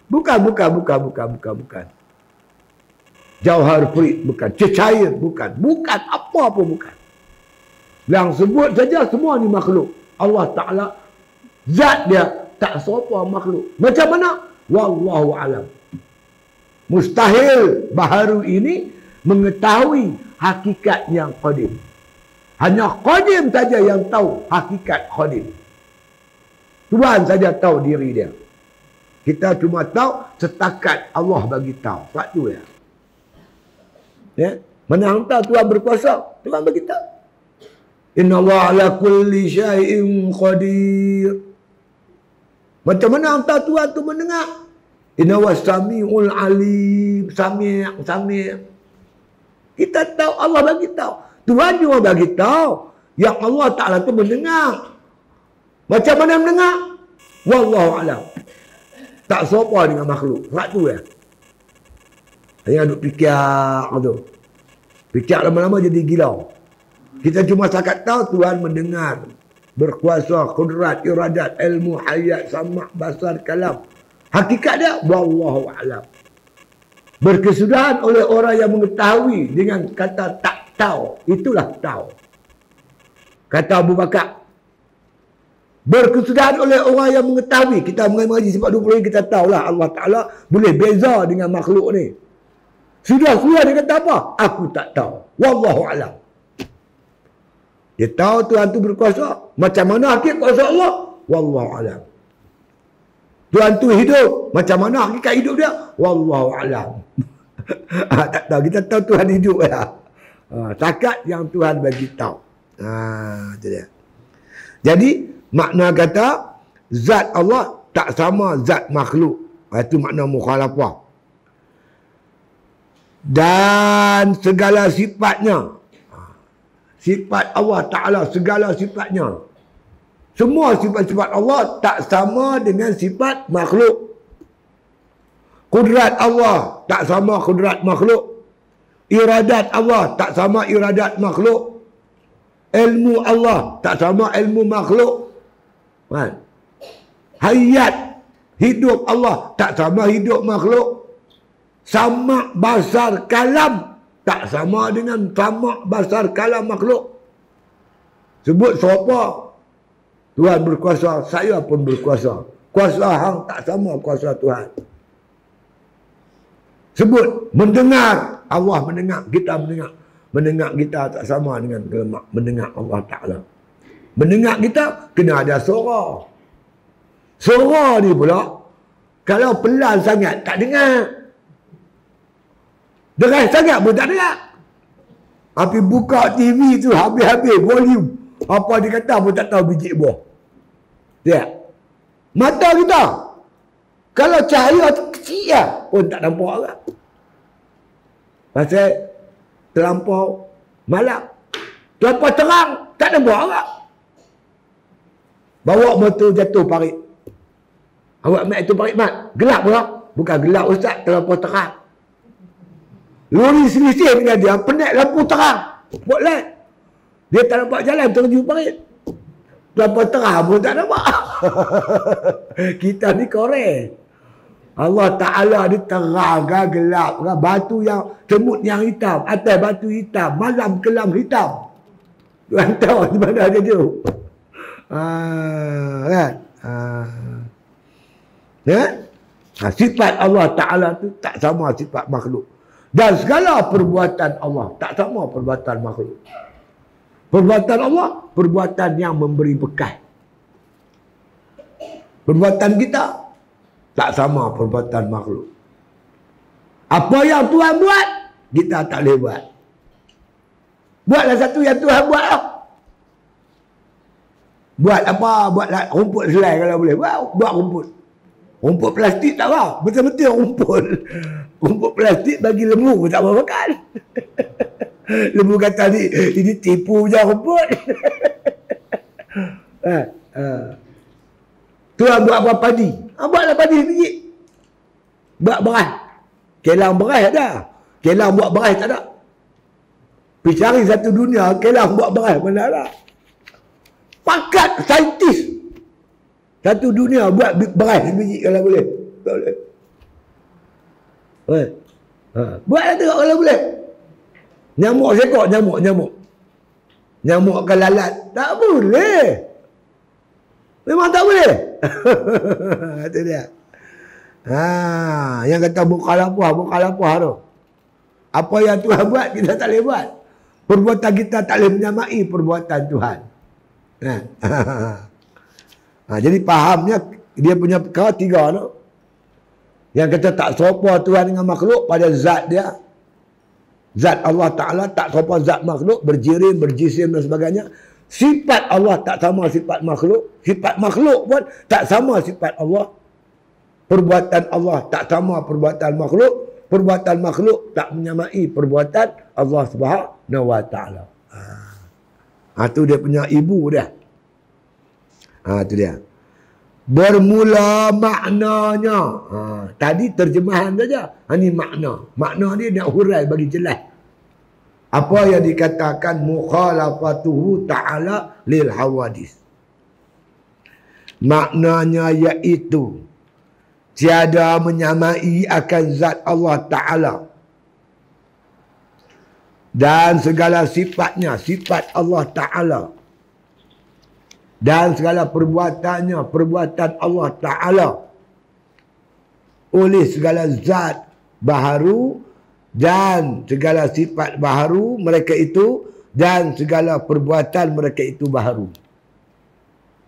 Bukan. Jauhar perit bukan. Cecair bukan. Bukan apa pun bukan. Yang sebut saja semua ni makhluk. Allah Ta'ala, zat dia tak serupa makhluk. Macam mana? Wallahu alam. Mustahil baharu ini mengetahui hakikat yang qadim. Hanya qadim saja yang tahu hakikat qadim. Tuhan saja tahu diri dia. Kita cuma tahu setakat Allah bagi tahu. Sebab tu ya. Ya, mana hang tahu Tuhan berkuasa? Tuhan bagi tahu. Inna Allah ala kulli syai'in qadir. Macam mana hang tahu Tuhan tu mendengar? Inna wa sami'ul alim. Sami'. Kita tahu Allah bagi tahu. Tuhan juga bagi tahu yang Allah Ta'ala tu mendengar. Macam mana mendengar? Wallahu alam. Tak serupa dengan makhluk. Sebab tu ya. Jangan duk fikir tu. Fikir lama-lama jadi gila. Kita cuma sakat tahu Tuhan mendengar. Berkuasa, kudrat, iradat, ilmu, hayat, sama', basar, kalam. Hakikat dia, wallahu alam. Berkesudahan oleh orang yang mengetahui dengan kata tak tahu. Itulah tahu. Kata Abu Bakar. Berkesudahan oleh orang yang mengetahui. Kita mengaji sebab 20 hari kita tahulah Allah Ta'ala boleh beza dengan makhluk ni. Sudah dia kata apa? Aku tak tahu. Wallahu alam. Dia tahu Tuhan tu berkuasa. Macam mana hakikat kuasa Allah? Wallahu alam. Tuhan tu hidup. Macam mana hakikat hidup dia? Wallahu alam. Tak tahu. Kita tahu Tuhan hidup lah. Takat yang Tuhan bagi tahu. Itu dia. Jadi, makna kata, zat Allah tak sama zat makhluk. Itu makna mukhalafah. Dan segala sifatnya. Sifat Allah Ta'ala, segala sifatnya. Semua sifat-sifat Allah tak sama dengan sifat makhluk. Kudrat Allah tak sama kudrat makhluk. Iradat Allah tak sama iradat makhluk. Ilmu Allah tak sama ilmu makhluk. Hayat, hidup Allah tak sama hidup makhluk. Sama' basar kalam tak sama dengan sama' basar kalam makhluk. Sebut siapa? Tuhan berkuasa, saya pun berkuasa. Kuasa hang tak sama kuasa Tuhan. Sebut mendengar, Allah mendengar, kita mendengar. Mendengar kita tak sama dengan mendengar Allah Ta'ala. Mendengar kita kena ada suara. Suara ni pula kalau pelan sangat tak dengar. Deras sangat pun tak dengar. Tapi buka TV tu habis-habis volume. Apa dia kata pun tak tahu biji buah. Ya. Mata kita kalau cahaya tu kecil lah pun tak nampak orang. Pasal terlampau malam. Terlampau terang tak nampak orang. Bawa motor jatuh parit. Awak mat itu parit mat. Gelap pula. Bukan gelap ustaz, terlampau terang. Lori selisih dengan dia, penek lampu terang. Spotlight. Dia tak nampak jalan, terjun parit. Lampu terang pun tak nampak. Kita ni korek. Allah Ta'ala ni terang ke gelap ke. Batu yang, semut yang hitam. Atas batu hitam. Malam kelam hitam. Tuan tahu di mana dia tu. Kan? Ya? Sifat Allah Ta'ala tu tak sama sifat makhluk. Dan segala perbuatan Allah tak sama perbuatan makhluk. Perbuatan Allah, perbuatan yang memberi bekal. Perbuatan kita tak sama perbuatan makhluk. Apa yang Tuhan buat, kita tak boleh buat. Buatlah satu yang Tuhan buat lah. Buat apa? Buatlah rumput selai kalau boleh. Buat rumput. Rumput plastik tak apa. Betul-betul rumput. Rumput plastik bagi lembu tak mau makan. Lembu kata ni, ini tipu je rumput. Tuhan buat apa padi? Buatlah padi biji. Buat beras. Kelang beras ada. Kelang buat beras tak ada. Pergi cari satu dunia, kelang buat beras mana ada. Pakat saintis satu dunia buat beras biji kalau boleh. Tak boleh. Buatlah tengok kalau boleh. Nyamuk sekok, nyamuk. Nyamuk akan lalat. Tak boleh. Memang tak boleh. Itu dia. Yang kata mukhalafah tu. Apa yang Tuhan buat, kita tak boleh buat. Perbuatan kita tak boleh menyamai perbuatan Tuhan. Jadi fahamnya, dia punya perkara tiga tu. Yang kata tak serupa Tuhan dengan makhluk pada zat dia. Zat Allah Ta'ala tak serupa zat makhluk, berjirim, berjisim dan sebagainya. Sifat Allah tak sama sifat makhluk. Sifat makhluk pun tak sama sifat Allah. Perbuatan Allah tak sama perbuatan makhluk. Perbuatan makhluk tak menyamai perbuatan Allah Subhanahu Wa Ta'ala. Itu dia punya ibu dia. Itu dia. Bermula maknanya. Tadi terjemahan saja. Ini makna. Makna dia nak hurai bagi jelas. Apa yang dikatakan mukhalafatuhu ta'ala lil hawadis. Maknanya iaitu tiada menyamai akan zat Allah Ta'ala. Dan segala sifatnya, sifat Allah Ta'ala. Dan segala perbuatannya, perbuatan Allah Ta'ala. Oleh segala zat baharu dan segala sifat baharu mereka itu dan segala perbuatan mereka itu baharu.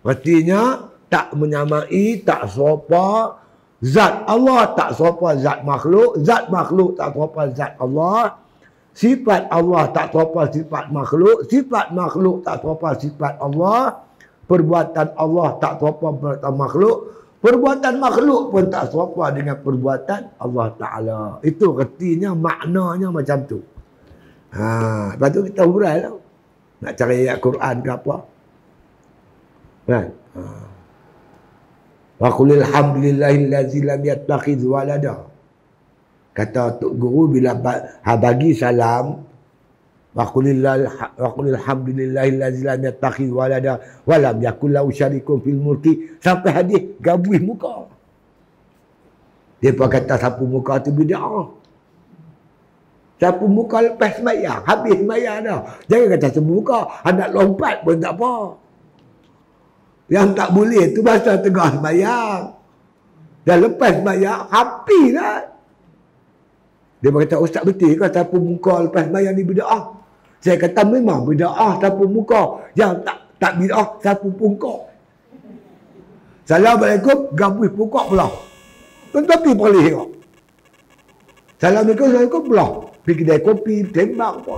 Artinya tak menyamai, tak serupa zat Allah, tak serupa zat makhluk tak serupa zat Allah, sifat Allah tak serupa sifat makhluk tak serupa sifat Allah, perbuatan Allah tak serupa perbuatan makhluk, perbuatan makhluk pun tak serupa dengan perbuatan Allah Ta'ala. Itu artinya, maknanya macam tu. Lepas tu kita hurai lah. Nak cari ayat Quran ke apa. Kan? Wa qulil hamdulillahillazi lam yattakhidh walada. Kata Tok Guru bila bagi salam, wa qulil hamdulillahillazi lam yattakhidh walada wa lam yakul lahu syarikun fil mulki, sampai hadis gabuih muka. Dia pun kata sapu muka tu bid'ah. Sapu muka lepas sembahyang, habis sembahyang dah. Jangan kata sapu muka, anak lompat pun tak apa. Yang tak boleh tu masa tengah sembahyang. Dan lepas sembahyang, habis lah. Dia berkata, ustaz betul ke sapu muka lepas sembahyang ni bid'ah? Saya kata memang bid'ah sapu muka. Yang tak bid'ah sapu pungkok. Assalamualaikum, gabuih pungkok belah. Tetapi boleh tengok. Assalamualaikum belah. Pergi kedai kopi, tembak apa.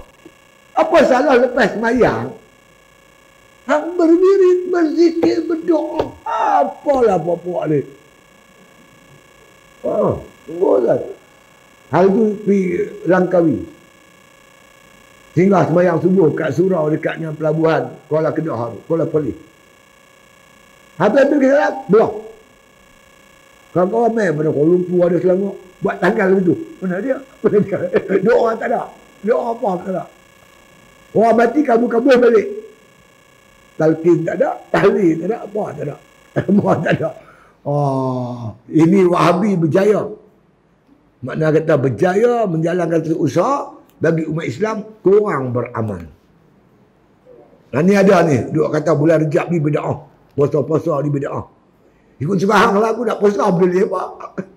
Apa salah lepas sembahyang? Hang berdiri, berzikir, berdoa. Apalah apa-apa ni. Boleh. Hal tu pergi Langkawi. Singgah sembahyang subuh kat surau dekatnya pelabuhan Kuala Kedah, Kuala Perlis. Habis tu kita belah. Kawan-kawan main pada Kuala Lumpur ada Selangor. Buat tanggal begitu. Mana dia? Doa tak ada. Doa apa tak ada. Orang mati kabur-kabur balik. Talqin tak ada. Tahlil tak ada. Apa tak ada. Semua tak ada. Ini Wahabi berjaya. Makna kata berjaya menjalankan usaha bagi umat Islam kurang beramal. Ini ada ni. Duk kata bulan Rejab ni bid'ah. Puasa-puasa ni bid'ah. Ikut sembahyang lah aku nak puasa boleh apa.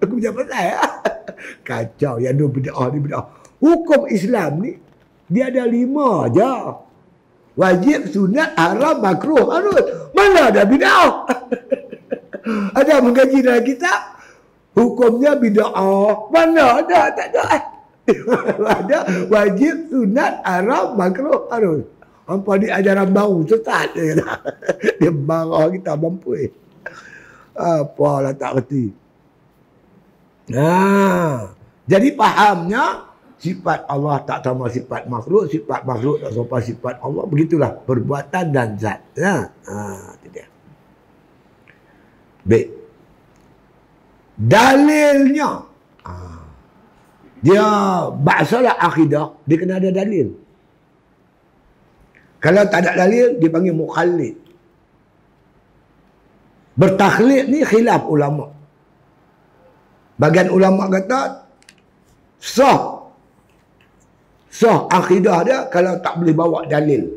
Aku macam pasal. Kacau yang dua bid'ah ni bid'ah. Hukum Islam ni dia ada 5 je. Wajib, sunat, haram, makruh, harus. Mana ada bid'ah? Ada mengkaji dalam kitab hukumnya bid'ah. Mana ada? Tak ada. Ada wajib, sunat, haram, makruh, harus. Hampa ni ajaran baru, sesat dia kata. Dia marah kita mampu. Apalah tak kerti. Jadi fahamnya sifat Allah tak sama sifat makhluk tak sama sifat Allah. Begitulah perbuatan dan zat. Itu dia. Baik. Dalilnya. Dia masalah akidah, dia kena ada dalil. Kalau tak ada dalil, dia panggil mukhallid. Bertakhlid ni khilaf ulama. Bagian ulama kata sah akidah dia kalau tak boleh bawa dalil.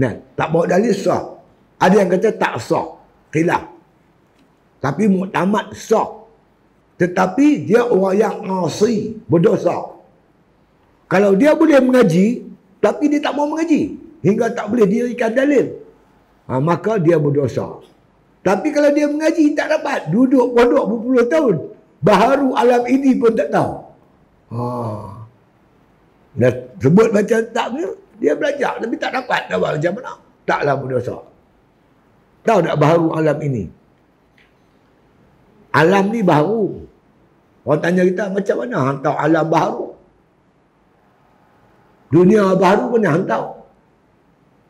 Nah, tak bawa dalil sah. Ada yang kata tak sah, khilaf. Tapi muktamad sah. Tetapi dia orang yang asi, berdosa. Kalau dia boleh mengaji, tapi dia tak mau mengaji, hingga tak boleh dirikan dalil, maka dia berdosa. Tapi kalau dia mengaji tak dapat, duduk pondok berpuluh tahun, baharu alam ini pun tak tahu. Dah sebut macam tak ni, dia belajar tapi tak dapat macam mana. Taklah berdosa. Tahu tak baharu alam ini? Alam ni baru. Orang tanya kita macam mana hantar alam baru? Dunia baru pun hantar.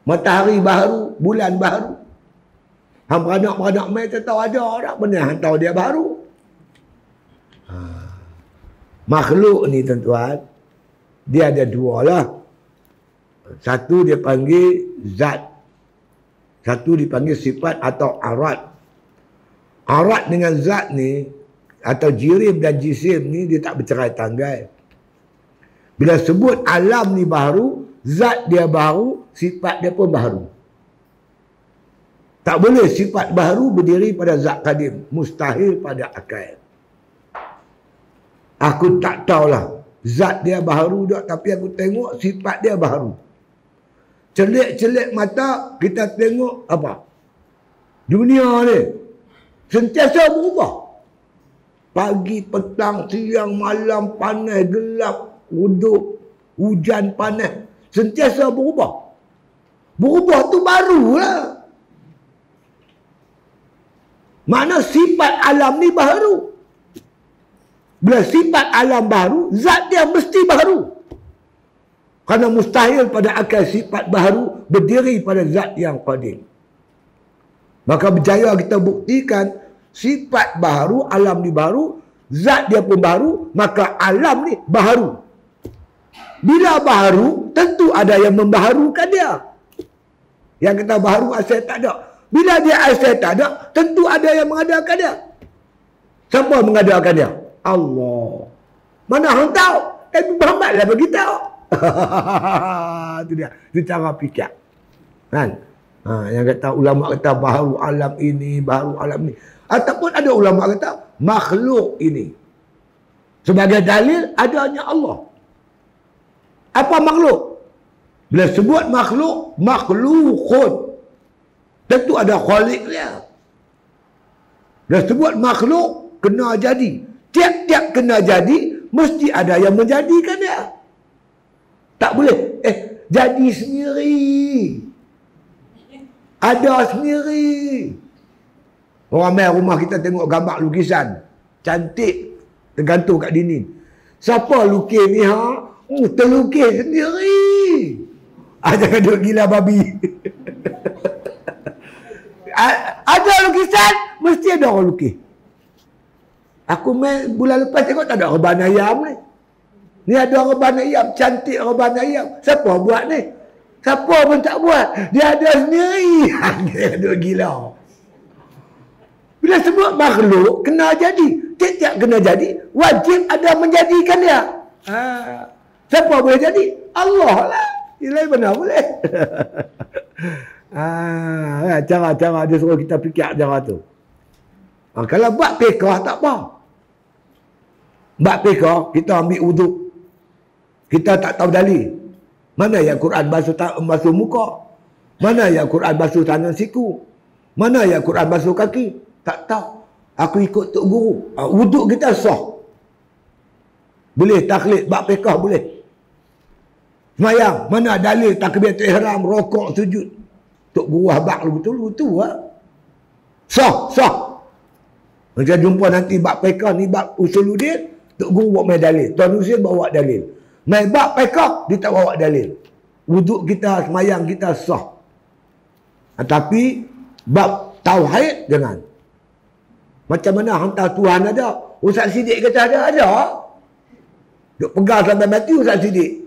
Matahari baru, bulan baru. Beranak-beranak mai tak tahu ada orang pernah hantar dia baru. Makhluk ni tuan-tuan, dia ada dua lah. Satu dia panggil zat. Satu dipanggil sifat atau arat. Arat dengan zat ni atau jirim dan jisim ni dia tak bercerai tanggai. Bila sebut alam ni baru, zat dia baru, sifat dia pun baru. Tak boleh sifat baru berdiri pada zat kadim. Mustahil pada akal. Aku tak tahulah zat dia baru tak, tapi aku tengok sifat dia baru. Celik-celik mata kita tengok apa? Dunia ni sentiasa berubah. Pagi, petang, siang, malam, panas, gelap, uduk, hujan, panas. Sentiasa berubah. Berubah tu barulah. Makna sifat alam ni baru. Bila sifat alam baru, zat dia mesti baru. Kerana mustahil pada akal sifat baru berdiri pada zat yang qadim. Maka berjaya kita buktikan sifat baru, alam ni baru, zat dia pun baru, maka alam ni baru. Bila baru, tentu ada yang membaharukan dia. Yang kita baru asal tak ada. Bila dia asal tak ada, tentu ada yang mengadakan dia. Siapa mengadakan dia? Allah. Mana hang tahu? Tapi Muhammad lah bagi tahu. Itu dia. Itu cara fikir. Kan? Yang kata ulama kata baharu alam ini, baharu alam ni. Ataupun ada ulama kata makhluk ini. Sebagai dalil adanya Allah. Apa makhluk? Bila sebut makhluk, makhlukun. Tentu ada khalik dia. Bila sebut makhluk, kena jadi. Tiap-tiap kena jadi, mesti ada yang menjadikan dia. Tak boleh. Jadi sendiri. Ada sendiri. Orang main rumah kita tengok gambar lukisan. Cantik. Tergantung kat dinding. Siapa lukis ni ha? Terlukis sendiri. Jangan duduk gila babi. Ada lukisan, mesti ada orang lukis. Aku main bulan lepas tengok tak ada reban ayam ni. Ni ada reban ayam, cantik reban ayam. Siapa buat ni? Siapa pun tak buat. Dia ada sendiri. Dia duduk gila. Bila sebut makhluk, kena jadi. Tiap-tiap kena jadi, wajib ada menjadikan dia. Siapa boleh jadi? Allah lah. Ilahi benar boleh. Cara-cara dia suruh kita fikir cara tu. Kalau buat pekah tak apa. Buat pekah, kita ambil wuduk. Kita tak tahu dalil. Mana yang Quran basuh muka? Mana yang Quran basuh tangan siku? Mana yang Quran basuh kaki? Tak tahu. Aku ikut tok guru. Wuduk kita sah. Boleh taklid, bab fiqh boleh. Semayang, mana dalil takbiratul ihram, rokok, sujud. Tok Guru habaq lu betul lah. Sah. Macam jumpa nanti bab fiqh ni bab usuluddin, Tok Guru bawa main dalil. Tuan Husin bawa dalil. Main bab fiqh, dia tak bawa dalil. Wuduk kita, semayang kita sah. Tapi bab tauhid jangan. Macam mana hantar Tuhan ada? Ustaz Siddiq kata ada. Duk pegang sampai mati Ustaz Siddiq.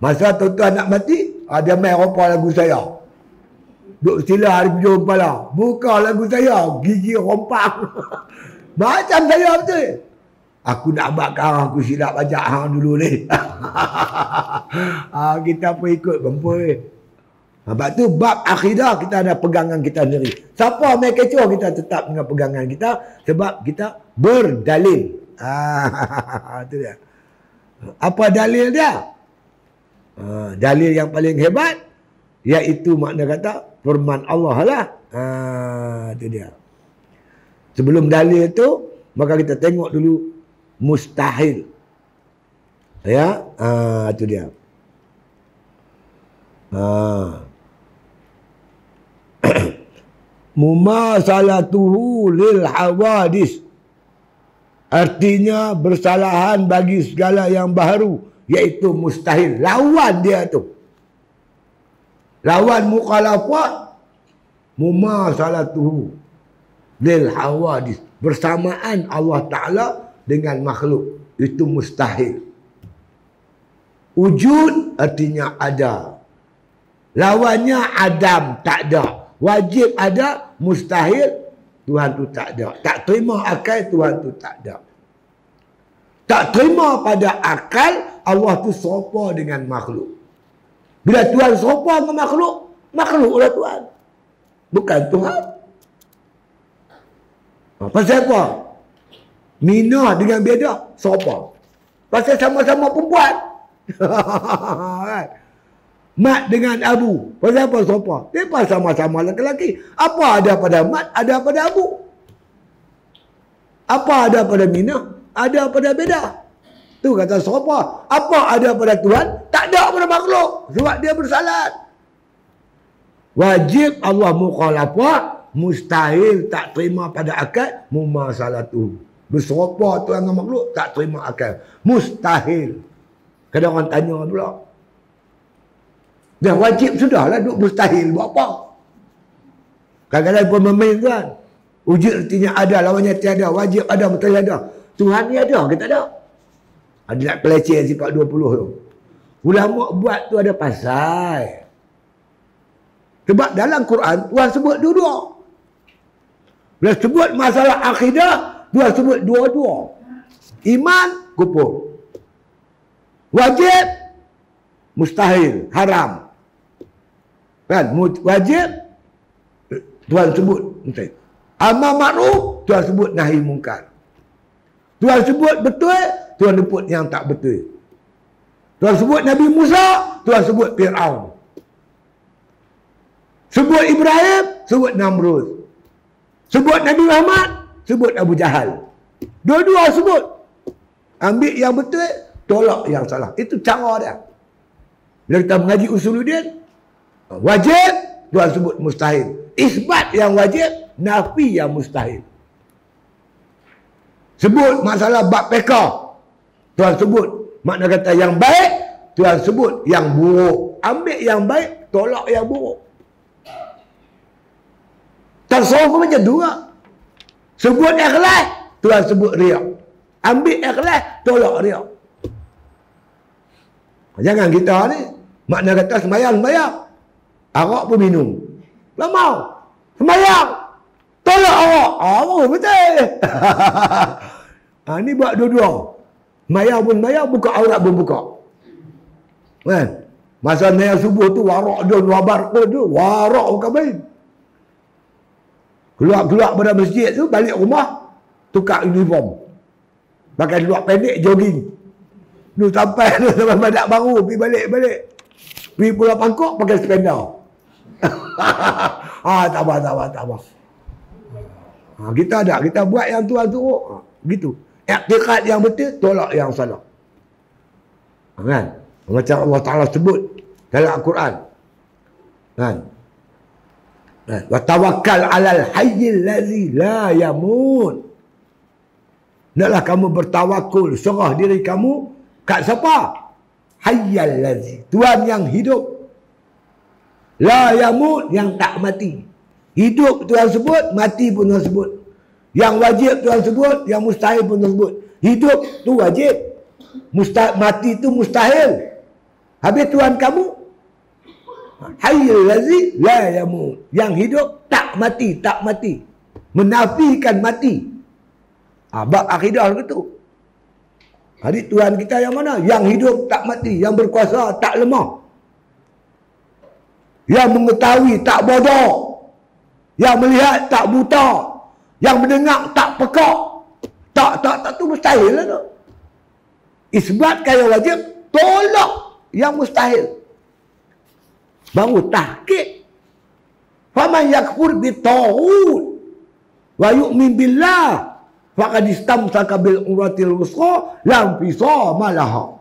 Masa tuan-tuan nak mati, ada main rompa lagu saya. Duk sila hari hujung kepala. Buka lagu saya, gigi rompak. Macam saya betul. Aku nak bakar, aku silap ajak hang dulu ni. Kita pun ikut kumpul. Sebab tu bab akidah kita ada pegangan kita sendiri. Siapa main kecoh kita tetap dengan pegangan kita sebab kita berdalil. Itu dia. Apa dalil dia? Dalil yang paling hebat iaitu makna kata firman Allah lah. Itu dia. Sebelum dalil tu maka kita tengok dulu mustahil. Ya, itu dia. Mumasalatuhu lil hawadis, artinya bersalahan bagi segala yang baru, iaitu mustahil. Lawan dia tu, lawan mukhalafat. Mumasalatuhu lil hawadis, bersamaan Allah Ta'ala dengan makhluk, itu mustahil. Wujud artinya ada, lawannya adam, tak ada. Wajib ada, mustahil, Tuhan tu tak ada. Tak terima akal, Tuhan tu tak ada. Tak terima pada akal, Allah tu serupa dengan makhluk. Bila Tuhan serupa dengan makhluk, makhluklah Tuhan, bukan Tuhan. Pasal apa? Mina dengan beda, serupa. Pasal sama-sama perempuan. Mat dengan Abu, pasal apa serupa? Dia sama-sama lelaki. Apa ada pada Mat, ada pada Abu. Apa ada pada Mina, ada pada beda. Tu kata serupa. Apa ada pada Tuhan, tak ada pada makhluk. Sebab dia bersalat. Wajib Allah mukhalafah, mustahil tak terima pada akal, mumasalatu. Berserupa Tuhan dengan makhluk, tak terima akal. Mustahil. Kadang orang tanya pula, dah wajib sudahlah, duk mustahil buat apa? Kadang-kadang pun memain kan. Wujud artinya ada, lawannya tiada. Wajib ada, mustahil ada. Tuhan ni ada, kita ada. Ada nak peleceh sifat 20 tu. Ulama buat tu ada pasal. Sebab dalam Quran Tuhan sebut dua-dua. Bila sebut masalah akidah, Tuhan sebut dua-dua. Iman, kufur. Wajib, mustahil, haram. Kan? Wajib, Tuhan sebut mustahil. Amar ma'ruf, Tuhan sebut nahi mungkar. Tuhan sebut betul, Tuhan sebut yang tak betul. Tuhan sebut Nabi Musa, Tuhan sebut Fir'aun. Sebut Ibrahim, sebut Namrud. Sebut Nabi Muhammad, sebut Abu Jahal. Dua-dua sebut. Ambil yang betul, tolak yang salah. Itu cara dia. Bila kita mengaji usuluddin, wajib, Tuhan sebut mustahil. Isbat yang wajib, nafi yang mustahil. Sebut masalah bab fiqh, Tuhan sebut makna kata yang baik, Tuhan sebut yang buruk. Ambil yang baik, tolak yang buruk. Tasawuf macam tu lah. Sebut ikhlas, Tuhan sebut riak. Ambil ikhlas, tolak riak. Jangan kita ni makna kata semayang. Arak pun minum. Tak mau. Semayang. Tolak arak. Betul. Ni buat dua-dua. Semayang pun semayang, buka aurat pun buka. Kan? Masa semayang subuh tu, warak dun, wabar tu, warak bukan main. Keluar pada masjid tu, balik rumah, tukar uniform. Pakai luar pendek, jogging. Tu sampai badak baru, pergi balik. Pergi Pulau Pangkok, pakai sepeda. Tak apa. Kita ada, kita buat yang Tuhan suruh. Gitu. I'tiqad yang betul, tolak yang salah. Kan? Macam Allah Ta'ala sebut dalam Al-Quran. Kan? Wa tawakkal 'alal hayyil ladzi la yamut. Naklah kamu bertawakul, serah diri kamu kat siapa? Hayyal ladzi, Tuhan yang hidup. La yamut, yang tak mati. Hidup Tuhan sebut, mati pun Tuhan sebut. Yang wajib Tuhan sebut, yang mustahil pun Tuhan sebut. Hidup tu wajib. Mati tu mustahil. Habis Tuhan kamu Hayyul ladzi la yamut, yang hidup tak mati, tak mati. Menafikan mati. Bab akidah begitu. Jadi Tuhan kita yang mana? Yang hidup tak mati, yang berkuasa tak lemah. Yang mengetahui tak bodoh. Yang melihat tak buta. Yang mendengar tak pekak. Tak tu mustahil lah tu. Isbatkan yang wajib, tolak yang mustahil. Baru tahqiq. Faman yakfur bitaghut wa yu'min billah faqad istamsaka bil urwatil wusqa lam fisama laha.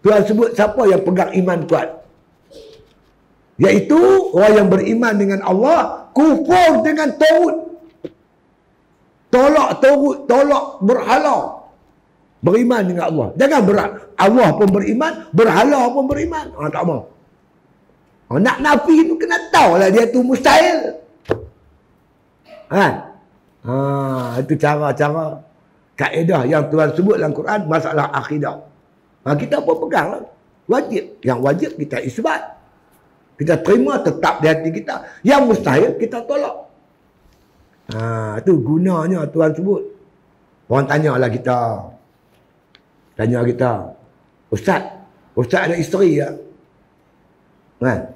Tuhan sebut siapa yang pegang iman kuat, iaitu orang yang beriman dengan Allah, kufur dengan taghut. Tolak taghut, tolak berhala. Beriman dengan Allah. Jangan Allah pun beriman, berhala pun beriman. Tak mau. Nak nafi tu kena tahu lah dia tu mustahil. Itu cara-cara kaedah yang Tuhan sebut dalam Quran, masalah akidah. Kita pun pegang lah. Wajib. Yang wajib kita isbat. Kita terima tetap di hati kita. Yang mustahil kita tolak. Itu gunanya Tuhan sebut. Orang tanyalah kita. Tanya kita, Ustaz ada isteri ya? Kan?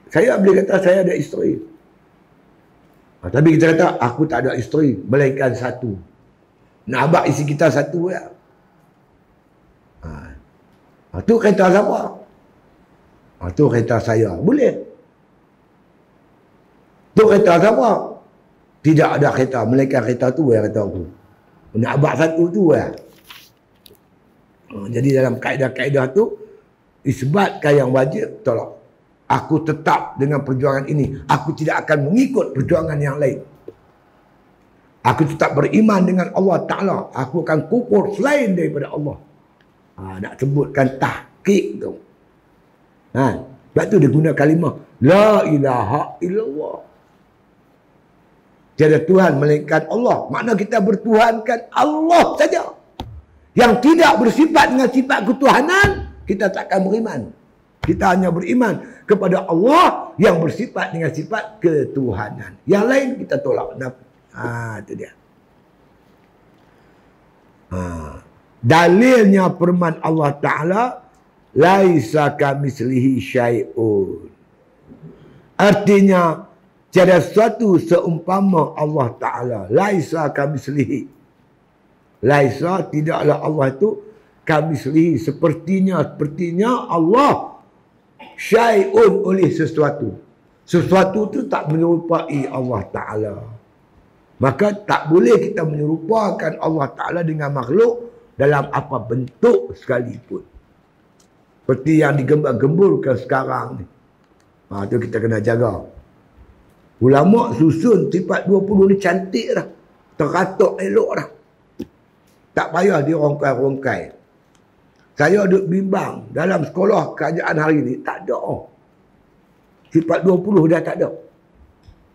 Saya boleh kata saya ada isteri. Tapi kita kata, aku tak ada isteri, melainkan satu. Nak abang isi kita satu ya. Itu kereta siapa? Itu kereta saya. Boleh. Itu kereta siapa? Tidak ada kereta, melainkan kereta tu ya, kata aku. Nak abang satu tu ya. Jadi dalam kaedah-kaedah tu, isbatkan yang wajib, tolak. Aku tetap dengan perjuangan ini. Aku tidak akan mengikut perjuangan yang lain. Aku tetap beriman dengan Allah Ta'ala. Aku akan kufur selain daripada Allah. Nak sebutkan tahqiq tu. Sebab tu dia guna kalimah La ilaha illallah. Tiada Tuhan melainkan Allah. Makna kita bertuhankan Allah saja. Yang tidak bersifat dengan sifat ketuhanan, kita takkan beriman. Kita hanya beriman kepada Allah yang bersifat dengan sifat ketuhanan. Yang lain kita tolak. Itu dia. Dalilnya firman Allah Ta'ala, laisa kamitslihi syai'un. Artinya, tiada sesuatu seumpama Allah Ta'ala. Laisa kamitslihi. Laisa, tidaklah Allah itu kamitslihi, sepertinya Allah syai'un, oleh sesuatu. Sesuatu itu tak menyerupai Allah Ta'ala. Maka tak boleh kita menyerupakan Allah Ta'ala dengan makhluk dalam apa bentuk sekalipun. Seperti yang digembar-gemburkan sekarang ni. Itu kita kena jaga. Ulama susun sifat 20 ni cantik dah. Teratur elok dah. Tak payah dia rongkai-rongkai. Saya duduk bimbang dalam sekolah kerajaan hari ni, tak ada. Sifat 20 dah tak ada.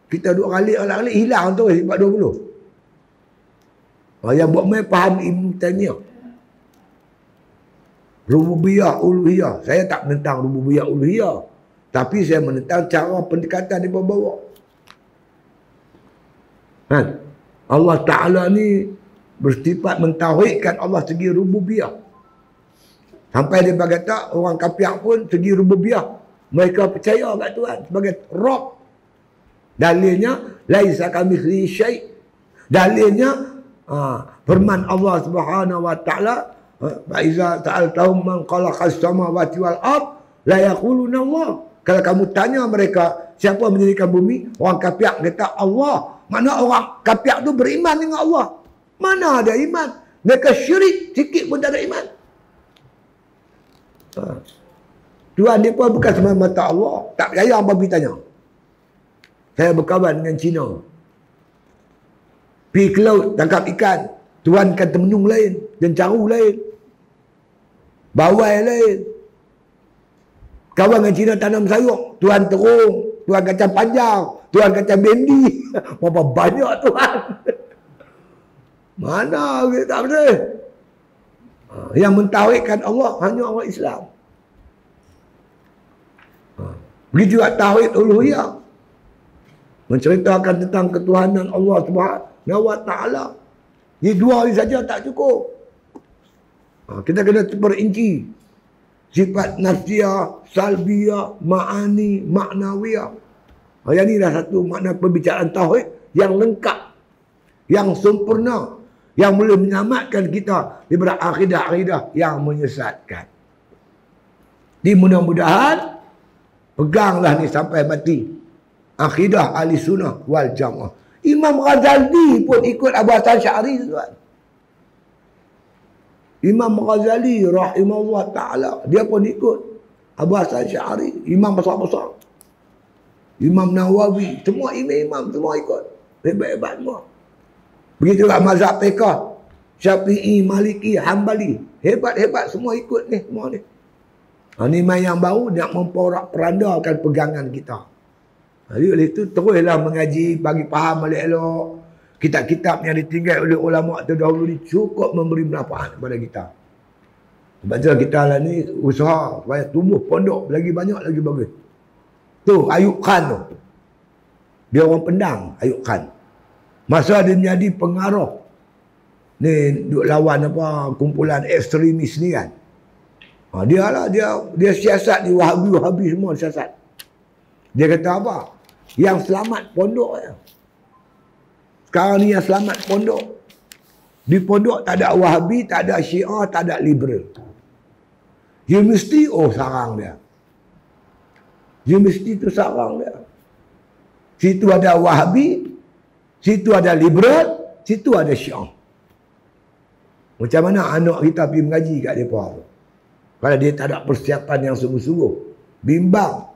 Kita duduk ralik-ralik hilang tu sifat 20. Yang buat main faham Ibn Taymiyah. Rububiyah, uluhiyah. Saya tak menentang rububiyah, uluhiyah. Tapi saya menentang cara pendekatan di bawah. Allah Ta'ala ni bersifat mentauhidkan Allah segi rububiyah. Sampai dia berkata orang kafir pun segi rububiyah mereka percaya kat Tuhan sebagai Rabb. Dalilnya laisa kamitslihi syai'. Dalilnya firman Allah Subhanahu wa taala, fa iza ta'altahum man khalaqas samawati wal ard la yaquluna Allah. Kalau kamu tanya mereka siapa mendirikan bumi, orang kafir kata Allah. Mana orang kafir tu beriman dengan Allah. Mana ada iman? Mereka syirik, sikit pun tak ada iman. Tuhan dia pun bukan semata Allah. Tak percaya apa pergi tanya. Saya berkawan dengan Cina. Pergi ke laut, tangkap ikan. Tuhan kata temenyung lain. Jencaru lain. Bawai lain. Kawan dengan Cina tanam sayur. Tuhan terung. Tuhan kacang panjang. Tuhan kacang bendi. Berapa banyak Tuhan. Mana kita tak betul. Yang mentauhidkan Allah hanya orang Islam. Begitu juga tauhid uluhiyah. Menceritakan tentang ketuhanan Allah Subhanahu wa taala. Ini dua ini saja tak cukup. Kita kena terperinci. Sifat nafsiyah, salbiyah, ma'ani, ma'nawiyah. Yang ini dah satu makna pembicaraan tauhid yang lengkap. Yang sempurna. Yang boleh menyelamatkan kita daripada akidah-akidah yang menyesatkan. Di mudah-mudahan peganglah ni sampai mati. Akidah ahli sunnah wal jamaah. Imam Ghazali pun ikut Abu Hasan Sy'ari tuan. Imam Ghazali rahimahullah ta'ala. Dia pun ikut Abu Hasan Sy'ari. Imam besar-besar. Imam Nawawi. Semua imam-imam semua ikut. Hebat-hebat semua. Begitu juga mazhab fiqh. Syafi'i, Maliki, Hambali. Hebat-hebat semua ikut ni. Semua ni. Ini yang baru nak memporak-perandakan pegangan kita. Jadi oleh itu teruslah mengaji bagi faham elok-elok. Kitab-kitab yang ditinggal oleh ulama terdahulu ni cukup memberi manfaat kepada kita. Sebab tu kita lah ni usaha supaya tumbuh pondok lagi banyak lagi bagus. Tu Ayub Khan tu. Dia orang Pendang, Ayub Khan. Masa dia menjadi pengaruh ni duk lawan apa kumpulan ekstremis ni kan. Dia lah dia siasat di Wahabi semua siasat. Dia kata apa? Yang selamat pondok ya. Sekarang ni yang selamat pondok. Di pondok tak ada Wahabi, tak ada Syiah, tak ada liberal. Universiti sarang dia. Universiti tu sarang dia. Situ ada Wahabi, situ ada liberal, situ ada Syiah. Macam mana anak kita pergi mengaji kat mereka tu? Kalau dia tak ada persiapan yang sungguh-sungguh, bimbang,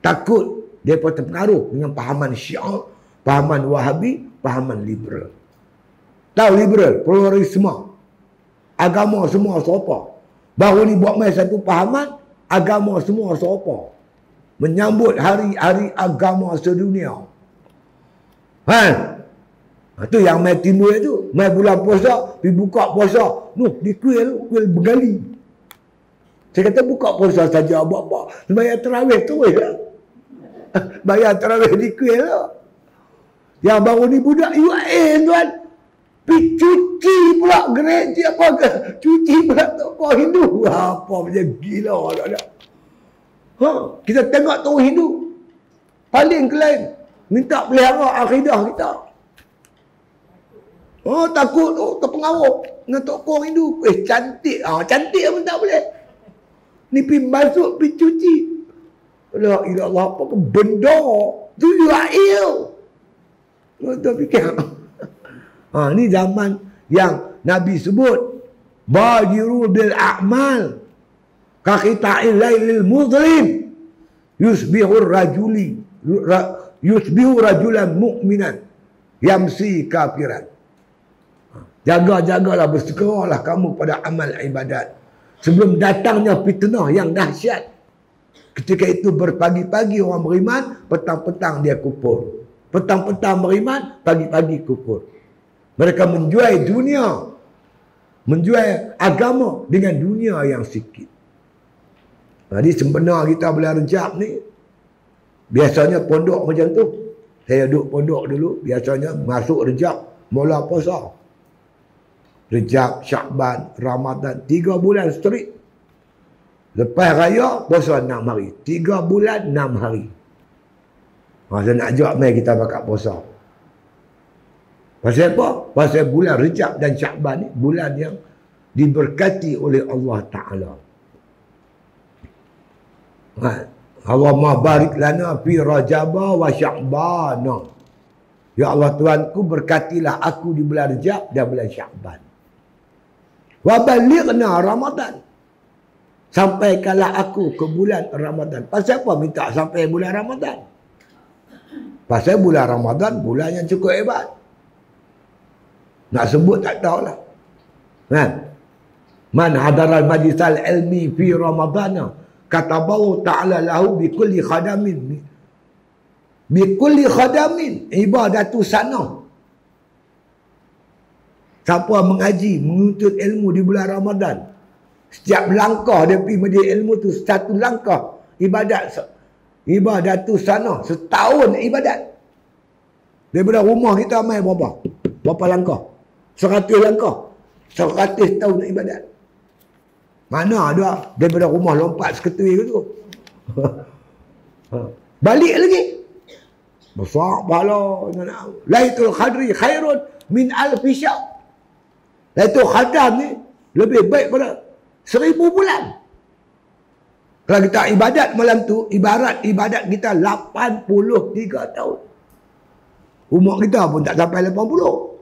takut, dia pun terpengaruh dengan pahaman Syiah, pahaman Wahabi, pahaman liberal. Tahu liberal, pluralisme. Agama semua serupa. Baru ni buat main satu pahaman, agama semua serupa. Menyambut hari-hari agama sedunia. Itu yang main timbul itu. Main bulan puasa, pergi buka puasa. Di kuil bergali. Saya kata buka puasa saja, buat-buat. Bayar terawih tu ya. Bayar terawih di kuil lah. Yang baru ni budak UAN tuan. Pergi cuci pula gereja apa ke. Cuci pula tokoh Hindu. Apa macam gila tak ada. Kita tengok tokoh Hindu. Paling klaim. Minta pelihara akidah kita. Takut terpengaruh dengan tokoh Hindu. Cantik. Cantik pun tak boleh. Ni pergi masuk, pergi cuci. La ilah Allah, apa ke benda? Tu Yu'il. Kita fikir. Ni zaman yang Nabi sebut. Bajiru bil a'mal. Kakita'il laylil muzlim. Yusbihu rajuli. Yusbihu rajulan mu'minan. Yamsi kafiran. Jaga-jagalah, bersegeralah kamu pada amal ibadat. Sebelum datangnya fitnah yang dahsyat. Ketika itu berpagi-pagi orang beriman, petang-petang dia kufur. Petang-petang beriman, pagi-pagi kufur. Mereka menjual dunia, menjual agama dengan dunia yang sikit. Jadi sebenarnya kita bulan Rejab ni, biasanya pondok macam tu. Saya duduk pondok dulu, biasanya masuk Rejab, mula puasa. Rejab, Syakban, Ramadan, 3 bulan straight. Lepas raya, puasa 6 hari. 3 bulan, 6 hari. Saya nak ajak mai kita bakal puasa. Pasal apa? Pasal bulan Rejab dan Syakban ni, bulan yang diberkati oleh Allah Ta'ala. Allahumma barik lana fi Rajaba wa Syakbana. Ya Allah Tuhanku, berkatilah aku di bulan Rajab dan bulan Sya'ban. Wa balighna Ramadan. Sampaikanlah aku ke bulan Ramadan. Pasal apa minta sampai bulan Ramadan? Pasal bulan Ramadan bulan yang cukup hebat. Nak sebut tak tahulah. Kan? Man hadaral majlisal ilmi fi Ramadana kataballahu ta'ala lahu bi kulli khadamin ibadatu sana. Siapa mengaji, menuntut ilmu di bulan Ramadan, setiap langkah dia pergi majlis ilmu tu satu langkah ibadatu sana, setahun ibadat. Daripada rumah kita mai berapa langkah? 100 langkah. 100 tahun ibadat. Mana ada daripada rumah lompat seketui tu. Balik lagi. Besar pahala. Lailatul Qadri khairun min alfi syahr. Lailatul Qadar ni lebih baik pada 1000 bulan. Kalau kita ibadat malam tu, ibarat ibadat kita 83 tahun. Umur kita pun tak sampai 80.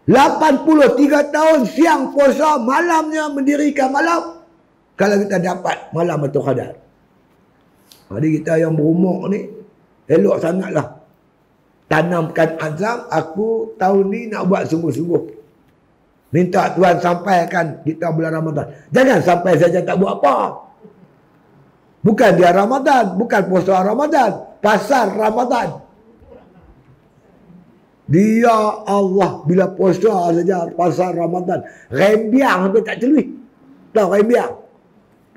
83 tahun siang puasa, malamnya mendirikan malam. Kalau kita dapat malam Lailatul Qadar. Jadi kita yang berumur ni elok sangatlah tanamkan azam, aku tahun ni nak buat sungguh-sungguh. Minta Tuhan sampaikan kita bulan Ramadan. Jangan sampai saja tak buat apa. Bukan dia Ramadan, bukan puasa Ramadan, pasar Ramadan. Dia Allah bila puasa saja pasal Ramadan, rembiang sampai tak celui. Tahu rembiang?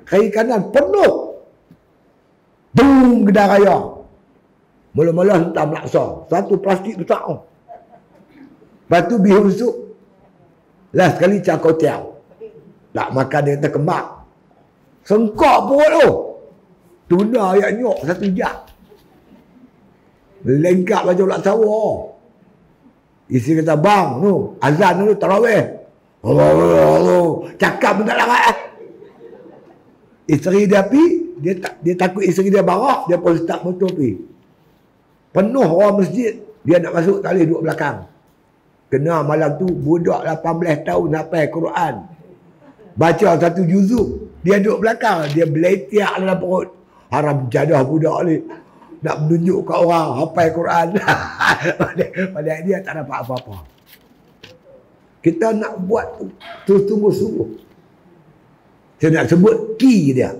Kiri kanan penuh. Boom, Kedah Raya. Mula-mula hentam laksa. Satu plastik besar. Lepas tu bihun sup. Last sekali cakau tiaw. Tak makan dia kata kembang. Sengkak perut tu. Tuna yang nyok 1 jam. Lengkap baju lak sawah. Isteri kata, bang, tu, azan tu, tarawih. Allah, cakap pun tak larat. Isteri dia pergi, dia takut isteri dia marah, dia pun start motor pergi. Penuh orang masjid, dia nak masuk tak boleh duduk belakang. Kena malam tu, budak 18 tahun hafal Quran. Baca 1 juzuk, dia duduk belakang, dia beletiak dalam perut. Haram jadah budak ni. Nak menunjuk kat orang hafal Quran. Padahal dia tak dapat apa-apa. Kita nak buat tu sungguh-sungguh. Saya nak sebut key dia.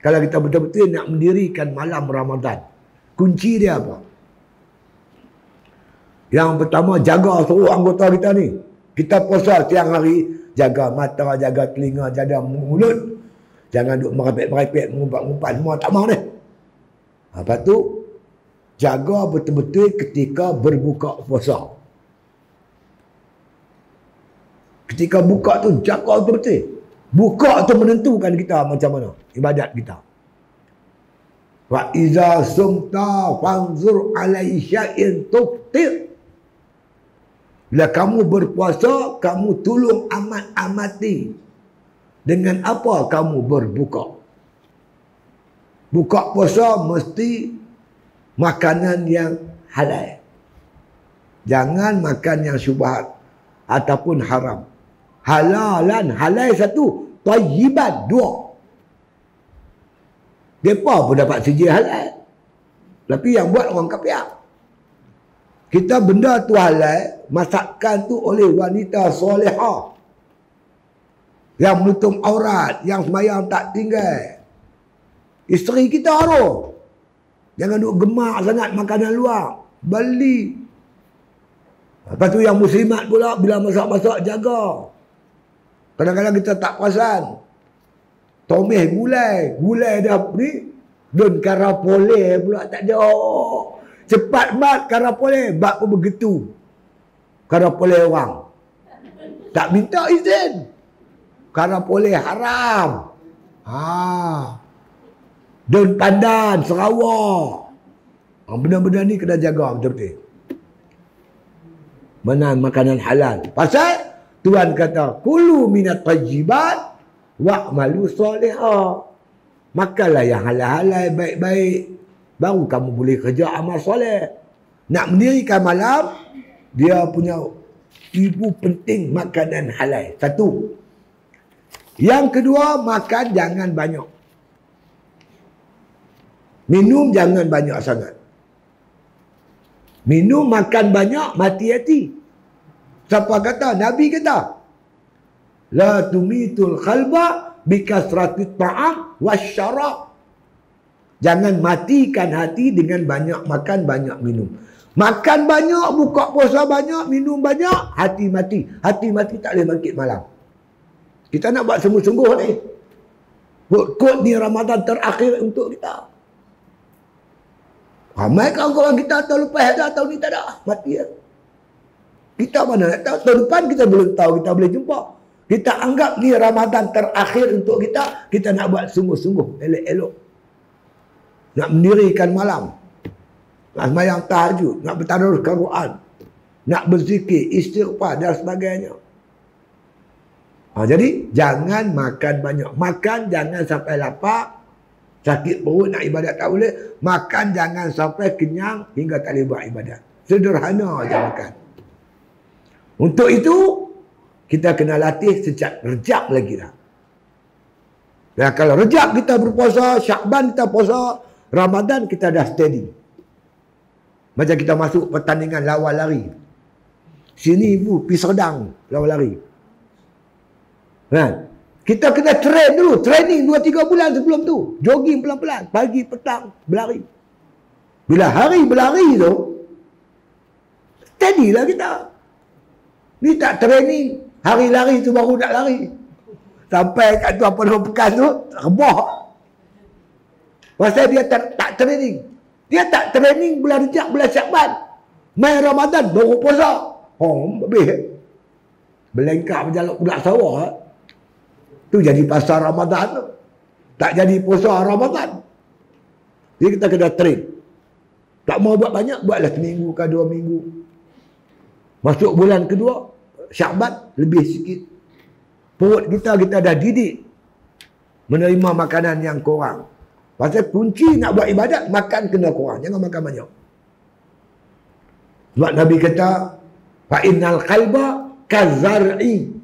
Kalau kita betul-betul nak mendirikan malam Ramadan, kunci dia apa? Yang pertama, jaga seluruh anggota kita ni. Kita puasa siang hari, jaga mata, jaga telinga, jaga mulut. Jangan duk merepek-merepek, mengumpat-ngumpat semua, tak mahu ni. Lepas tu, jaga betul-betul ketika berbuka puasa. Ketika buka tu, jaga betul-betul. Buka tu menentukan kita macam mana ibadat kita. Wa iza sumta fanzur alai syai'in tuftir. Bila kamu berpuasa, kamu tolong amat-amati dengan apa kamu berbuka. Buka puasa mesti makanan yang halal. Jangan makan yang syubhat ataupun haram. Halalan, halal satu, tayyiban dua. Depa pun dapat sijil halal. Tapi yang buat orang kafir. Kita benda tu halal, masakan tu oleh wanita solehah. Yang menutup aurat, yang sembahyang tak tinggal. Isteri kita tu. Jangan duk gemak sangat makanan luar. Beli. Lepas tu yang muslimat pula, bila masak-masak jaga. Kadang-kadang kita tak perasan. Tomeh gulai. Gulai dah ni. Don karapole pula tak ada. Cepat mat karapole. Bak pun begitu. Karapole orang. Tak minta izin. Karapole haram. Don pandan, Sarawak. Benda-benda ni kena jaga betul-betul. Mana makanan halal. Pasal Tuhan kata, kulu minat tayyibat wa'malu salihah. Makanlah yang halal-halal baik-baik. Baru kamu boleh kerja amal soleh. Nak mendirikan malam, dia punya ibu penting makanan halal. Satu. Yang kedua, makan jangan banyak. Minum jangan banyak sangat. Minum makan banyak, mati hati. Siapa kata? Nabi kata, la tumitul khalba bikasratit ta'am wasyarab. Jangan matikan hati dengan banyak makan, banyak minum. Makan banyak, buka puasa banyak, minum banyak, hati mati. Hati mati tak boleh bangkit malam. Kita nak buat sungguh-sungguh ni. Kod ni Ramadan terakhir untuk kita. Ramai kawan-kawan kita tahun lepas ada, tahun ni tak ada. Mati ya. Kita mana nak tahu. Tahun depan kita belum tahu, kita boleh jumpa. Kita anggap ni Ramadan terakhir untuk kita. Kita nak buat sungguh-sungguh, elok-elok. Nak mendirikan malam. Nak sembahyang tahajud, nak bertadarus Quran, nak berzikir, istighfar dan sebagainya. Jadi jangan makan banyak. Makan jangan sampai lapar, sakit perut nak ibadat tak boleh. Makan jangan sampai kenyang hingga tak boleh buat ibadat. Sederhana aja makan. Untuk itu kita kena latih sejak Rejab lagi dah. Dan kalau Rejab kita berpuasa, Syakban kita puasa, Ramadan kita dah steady. Macam kita masuk pertandingan lawan lari. Sini ibu pergi Serdang lawan lari. Kan? Kita kena train dulu. Training 2-3 bulan sebelum tu. Jogging pelan-pelan. Pagi, petang, berlari. Bila hari berlari tu, steady lah kita. Ni tak training. Hari lari tu baru nak lari. Sampai kat tu apa nama bekas tu, rebah. Pasal dia tak training. Dia tak training bulan Rejab, bulan Syakban. Mai Ramadan baru puasa. Habis. Belengkak berjalan budak sawah. Tu jadi pasar Ramadan tu. Tak jadi puasa Ramadan. Jadi kita kena train. Tak mau buat banyak, buatlah seminggu ke 2 minggu. Masuk bulan kedua, Syakban, lebih sikit. Perut kita dah didik menerima makanan yang kurang. Pasal kunci nak buat ibadat, makan kena kurang. Jangan makan banyak. Sebab Nabi kata, fa'innal qalba kazar'i.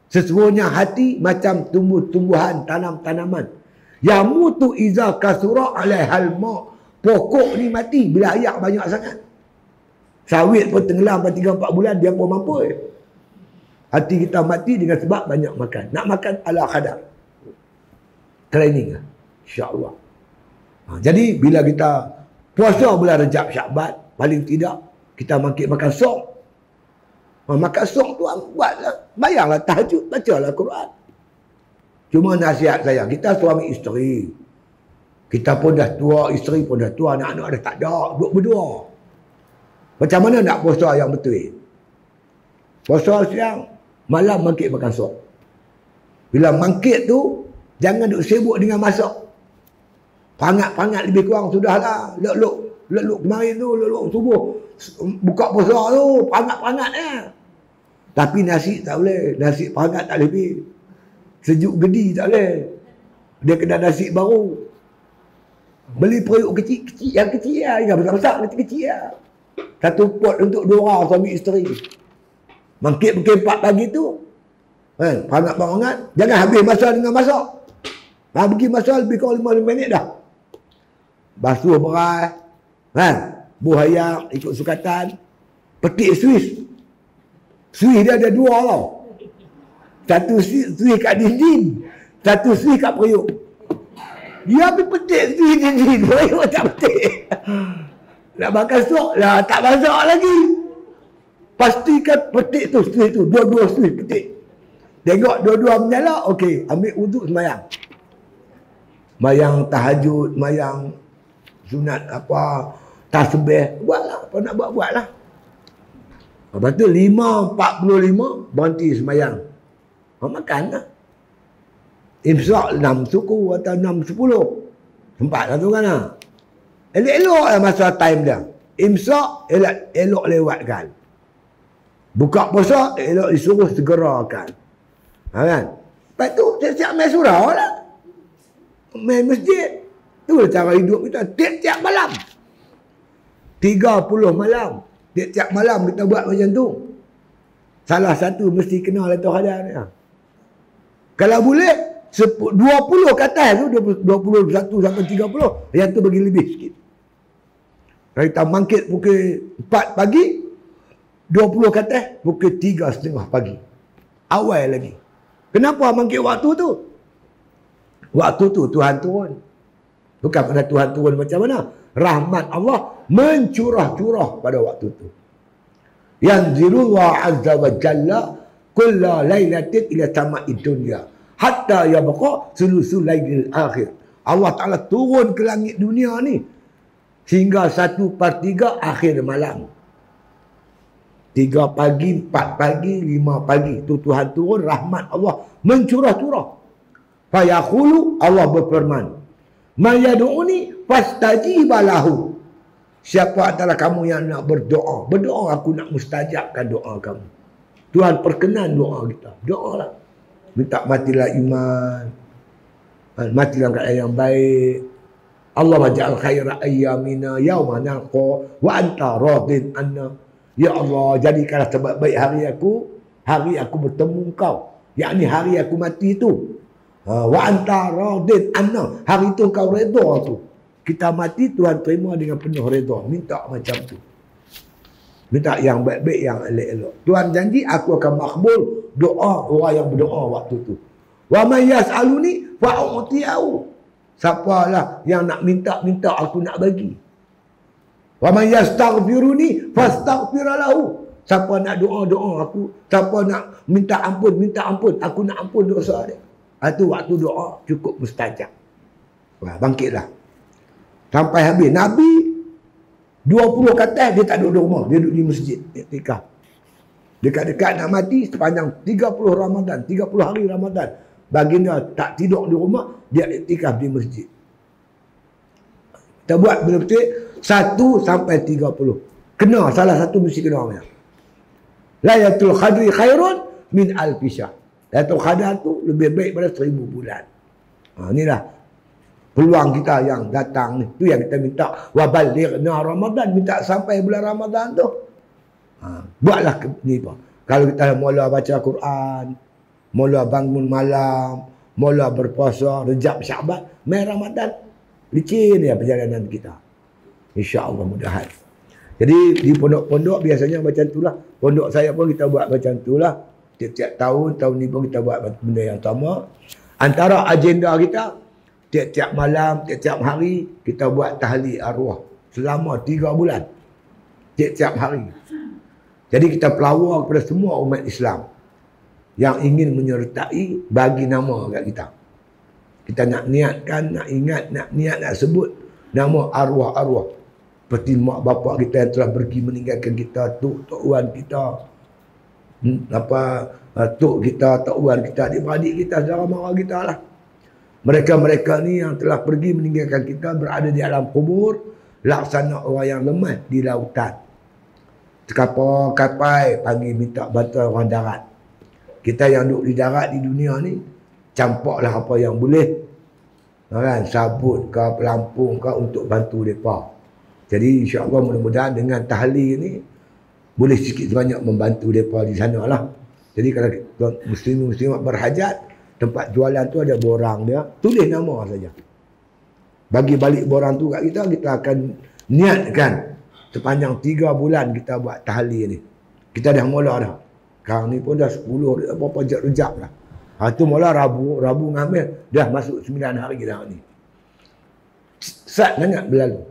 Sesungguhnya hati macam tumbuh-tumbuhan, tanam-tanaman. Yamutu iza kasura alaihal ma'. Pokok ni mati bila air banyak sangat. Sawit pun tenggelam 3-4 bulan, dia pun mampu. Hati kita mati dengan sebab banyak makan. Nak makan ala kadar. Training lah. InsyaAllah. Jadi bila kita puasa bulan Rejab Syakban, paling tidak kita makan sok. Makan sok tu buatlah. Bayanglah tahajud, bacalah Quran. Cuma nasihat saya, kita suami isteri. Kita pun dah tua, isteri pun dah tua, anak-anak dah tak ada, duduk berdua. Macam mana nak puasa yang betul? Puasa siang, malam mangkit makan sok. Bila mangkit tu, jangan duk sibuk dengan masak. Pangat-pangat lebih kurang sudahlah. Leluk kemarin tu, leluk subuh. Buka puasa tu, pangat-pangat Tapi nasi tak boleh. Nasi pangat tak lebih. Sejuk gedi tak boleh. Dia kena nasi baru. Beli periuk kecil-kecil, yang kecil lah. Yang besar-besar, kecil-kecil lah. Satu pot untuk 2 orang suami isteri. Mangkit pukul 4 pagi tu. Pangat-pangat. Jangan habis masa dengan masak. Pergi masa lebih kurang 5 minit dah. Basuh beras. Buah ayam ikut sukatan. Petik Swiss. Swiss dia ada 2 tau. Satu Swiss kat dinding. Satu Swiss kat periuk. Dia pergi petik Swiss dinding. Periuk tak petik. Nak makan sok lah. Tak masak lagi. Pastikan petik tu Swiss tu. 2 Swiss petik. Tengok 2 menyala. Okey. Ambil wuduk sembahyang. Mayang tahajud, mayang sunat apa, tasbih, buatlah. Apa nak buatlah. Lepas tu 5.45 berhenti sembahyang. Makanlah. Imsak 6 suku atau 6.10. Sempatlah tu kan lah. Elok-elok lah masa time dia. Imsak elok lewatkan. Buka puasa elok disuruh segerakan. Kan? Lepas tu siap-siap main surau lah. Main masjid. Itulah cara hidup kita. Tiap-tiap malam. 30 malam. Tiap-tiap malam kita buat macam tu. Salah satu mesti kena Lailatul Qadar ni. Kalau boleh 20 ke atas tu, 21 sampai 30, yang tu bagi lebih sikit. Kalau kita bangkit pukul 4 pagi, 20 ke atas pukul 3.30 pagi. Awal lagi. Kenapa bangkit waktu tu? Waktu tu Tuhan turun. Bukan pada Tuhan turun macam mana? Rahmat Allah mencurah-curah pada waktu tu. Yanzilullah azza wa jalla kulla lailatin ila sama'id dunya hatta yabqa sulusul lailil akhir. Allah Ta'ala turun ke langit dunia ni hingga 1/3 akhir malam. 3 pagi, 4 pagi, 5 pagi. Tu Tuhan turun, rahmat Allah mencurah-curah. Fayaqulu, Allah berfirman, "Mayad'uni fastajiba lahu." Siapa antara kamu yang nak berdoa? Berdoa, aku nak mustajabkan doa kamu. Tuhan perkenan doa kita. Doa lah. Minta matilah iman. Matilah keadaan yang baik. Allah maja'al khaira ayyamina yawma nalqa wa anta radin anna. Ya Allah, jadikanlah sebaik-baik hari aku bertemu kau. Yakni hari aku mati itu. Wa anta radin anna. Hari itu kau redha tu. Kita mati, Tuhan terima dengan penuh redha. Minta macam tu. Minta yang baik-baik, yang elok-elok. Tuhan janji, aku akan makbul doa orang yang berdoa waktu tu. Wa may yas'aluni fa'uti'u. Siapalah yang nak minta, aku nak bagi. Wa may yastaghfiruni fastaghfir lahu. Siapa nak doa, aku. Siapa nak minta ampun, aku nak ampun dosa dia. Itu waktu doa cukup mustajab. Wah, bangkitlah. Sampai habis. Nabi 20 kata dia tak duduk rumah. Dia duduk di masjid. Iktikaf. Dekat-dekat nak mati sepanjang 30 Ramadan. 30 hari Ramadan. Baginda tak tidur di rumah. Dia iktikaf di masjid. Kita buat betul-betul 1 sampai 30. Kena. Salah satu mesti kena. Lailatul Qadri khairun min alfi syahr. Lailatul Qadar tu lebih baik pada 1000 bulan. Inilah peluang kita yang datang ni. Tu yang kita minta. Wa balighna Ramadan. Minta sampai bulan Ramadan tu. Buatlah ni apa. Kalau kita mula baca Quran, mula bangun malam, mula berpuasa, Rejab, Syaban, Mei Ramadan, licin dia perjalanan kita. InsyaAllah mudahan. Jadi di pondok-pondok biasanya macam itulah. Pondok saya pun kita buat macam itulah. Tiap-tiap tahun ni pun kita buat benda yang sama. Antara agenda kita, tiap-tiap malam, tiap-tiap hari, kita buat tahlil arwah. Selama 3 bulan. Tiap-tiap hari. Jadi kita pelawar kepada semua umat Islam yang ingin menyertai, bagi nama kat kita. Kita nak niatkan, nak ingat, nak niat, nak sebut nama arwah-arwah. Seperti mak bapak kita yang telah pergi meninggalkan kita, tok wan kita, tok kita, tok wan kita, adik-beradik kita, saudara mara kita lah. Mereka-mereka ni yang telah pergi meninggalkan kita berada di alam kubur, laksana orang yang lemah di lautan. Kapal panggil minta bantuan orang darat. Kita yang duduk di darat di dunia ni, campaklah apa yang boleh. Kan? Sabut ke, pelampung ke untuk bantu mereka. Jadi insyaAllah mudah-mudahan dengan tahlil ni, boleh sikit sebanyak membantu mereka di sana lah. Jadi kalau muslim-muslimat berhajat, tempat jualan tu ada borang dia, tulis nama saja. Bagi balik borang tu kat kita, kita akan niatkan sepanjang 3 bulan kita buat tahlil ni. Kita dah mula dah. Sekarang ni pun dah 10 apa-apa rejab lah. Tu mula Rabu ngambil, dah masuk 9 hari dah ni. Sat sangat berlalu.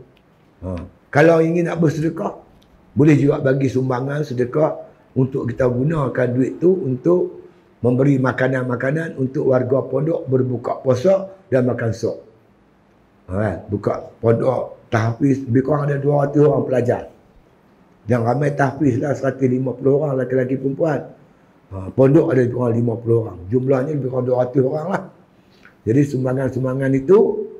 Kalau ingin nak bersedekah, boleh juga bagi sumbangan sedekah untuk kita gunakan duit tu untuk memberi makanan-makanan untuk warga pondok berbuka puasa dan makan sok. Buka pondok tahfiz, lebih kurang ada 200 orang pelajar. Yang ramai tahfiz lah 150 orang lelaki-lelaki perempuan. Pondok ada lebih kurang 50 orang. Jumlahnya lebih kurang 200 orang lah. Jadi sumbangan-sumbangan itu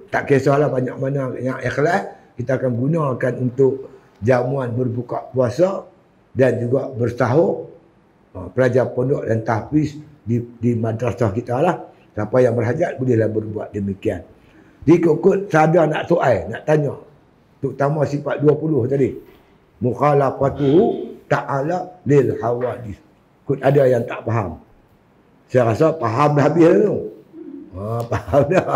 tak kisahlah banyak mana yang ikhlas, kita akan gunakan untuk jamuan berbuka puasa dan juga bersahur. Pelajar pondok dan tahfiz di madrasah kita lah. Siapa yang berhajat bolehlah berbuat demikian. Dikut-kut sadar nak soal, nak tanya. Terutama sifat 20 tadi. mukhalafatuhu ta'ala lil hawadis. Kut ada yang tak faham. Saya rasa faham dah habis tu. Faham dah.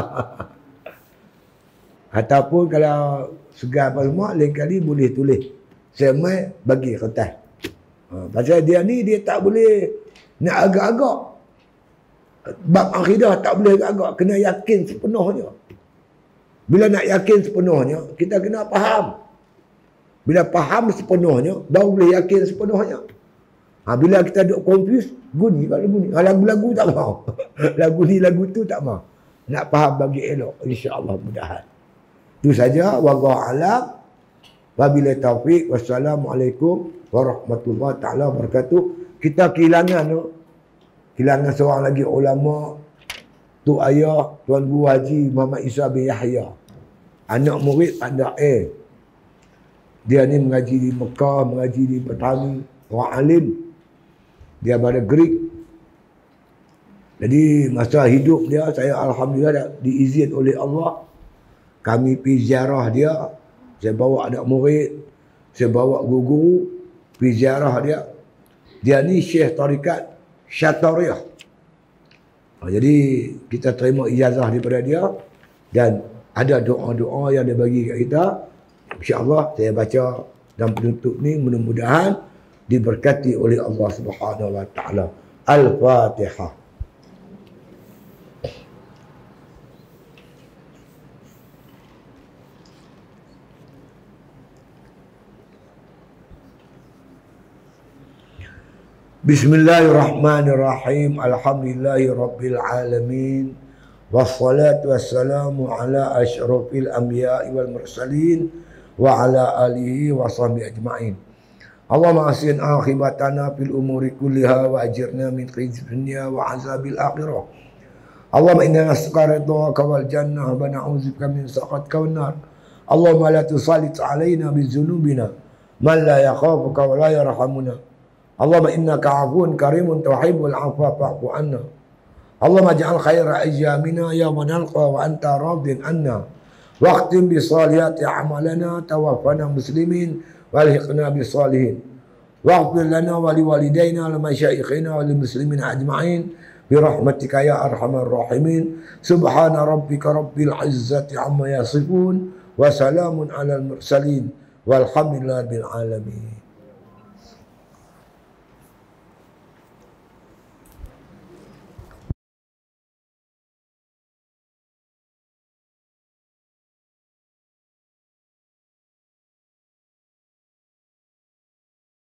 Ataupun kalau segar apa semua, lain kali boleh tulis. Saya mai bagi kertas. Pasal dia ni, dia tak boleh nak agak-agak. Bab akidah tak boleh agak-agak. Kena yakin sepenuhnya. Bila nak yakin sepenuhnya, kita kena faham. Bila faham sepenuhnya, baru boleh yakin sepenuhnya. Bila kita duduk confuse, guni kalau guni. Lagu-lagu tak mau. Lagu ni, lagu tu tak mau. Nak faham bagi elok. InsyaAllah mudahan. Itu saja. Wallahu a'lam. Wabillahi taufiq. Wassalamualaikum warahmatullahi ta'ala wabarakatuh. Kita kehilangan tu. Kehilangan seorang lagi ulama. Tu ayah Tuan Guru Haji Muhammad Isa bin Yahya. Anak murid Anda Dia ni mengaji di Mekah, mengaji di Petani, orang alim. Dia pada Greek. Jadi masa hidup dia, saya alhamdulillah dah diizin oleh Allah. Kami pergi ziarah dia. Saya bawa anak murid, saya bawa guru-guru pergi ziarah dia. Dia ni Syekh Tarikat Syatariyah. Jadi kita terima ijazah daripada dia dan ada doa-doa yang dia bagi kat kita. InsyaAllah saya baca dan penutup ni mudah-mudahan diberkati oleh Allah Subhanahu Wa Taala. Al-Fatihah. Bismillahirrahmanirrahim. Alhamdulillahi rabbil alamin. Wassalatu wassalamu ala asyrafil anbiya'i wal mursalin wa ala alihi wa sahbihi ajma'in. Allahumma ahsin akhibatana fil umuri kulliha wa ajirna min khizyid dunya wa azabil akhirah. Allahumma inna nas'aluka ridhaka wal jannah wa na'udzubika min sakhatika wan nar. Allahumma la tusallit alaina bi dzunubina man la yakhafuka wa la yarhamuna. Allahumma innaka 'afuwun karimun tuhibbul 'afwa fa'fu 'anna. Allahumma ij'al khaira ayyamina yawma nalqa wa anta radin 'anna. Waqtim bi salihati a'malana tawaffana muslimin walhiqna bis salihin. Waghfir lana wa liwalidayna wa limasyayikhina wa lil muslimin ajma'in bi rahmatika ya arhamar rahimin. Subhana rabbika rabbil 'izzati 'amma yasifun wa salamun 'alal mursalin walhamdulillahi bil alamin.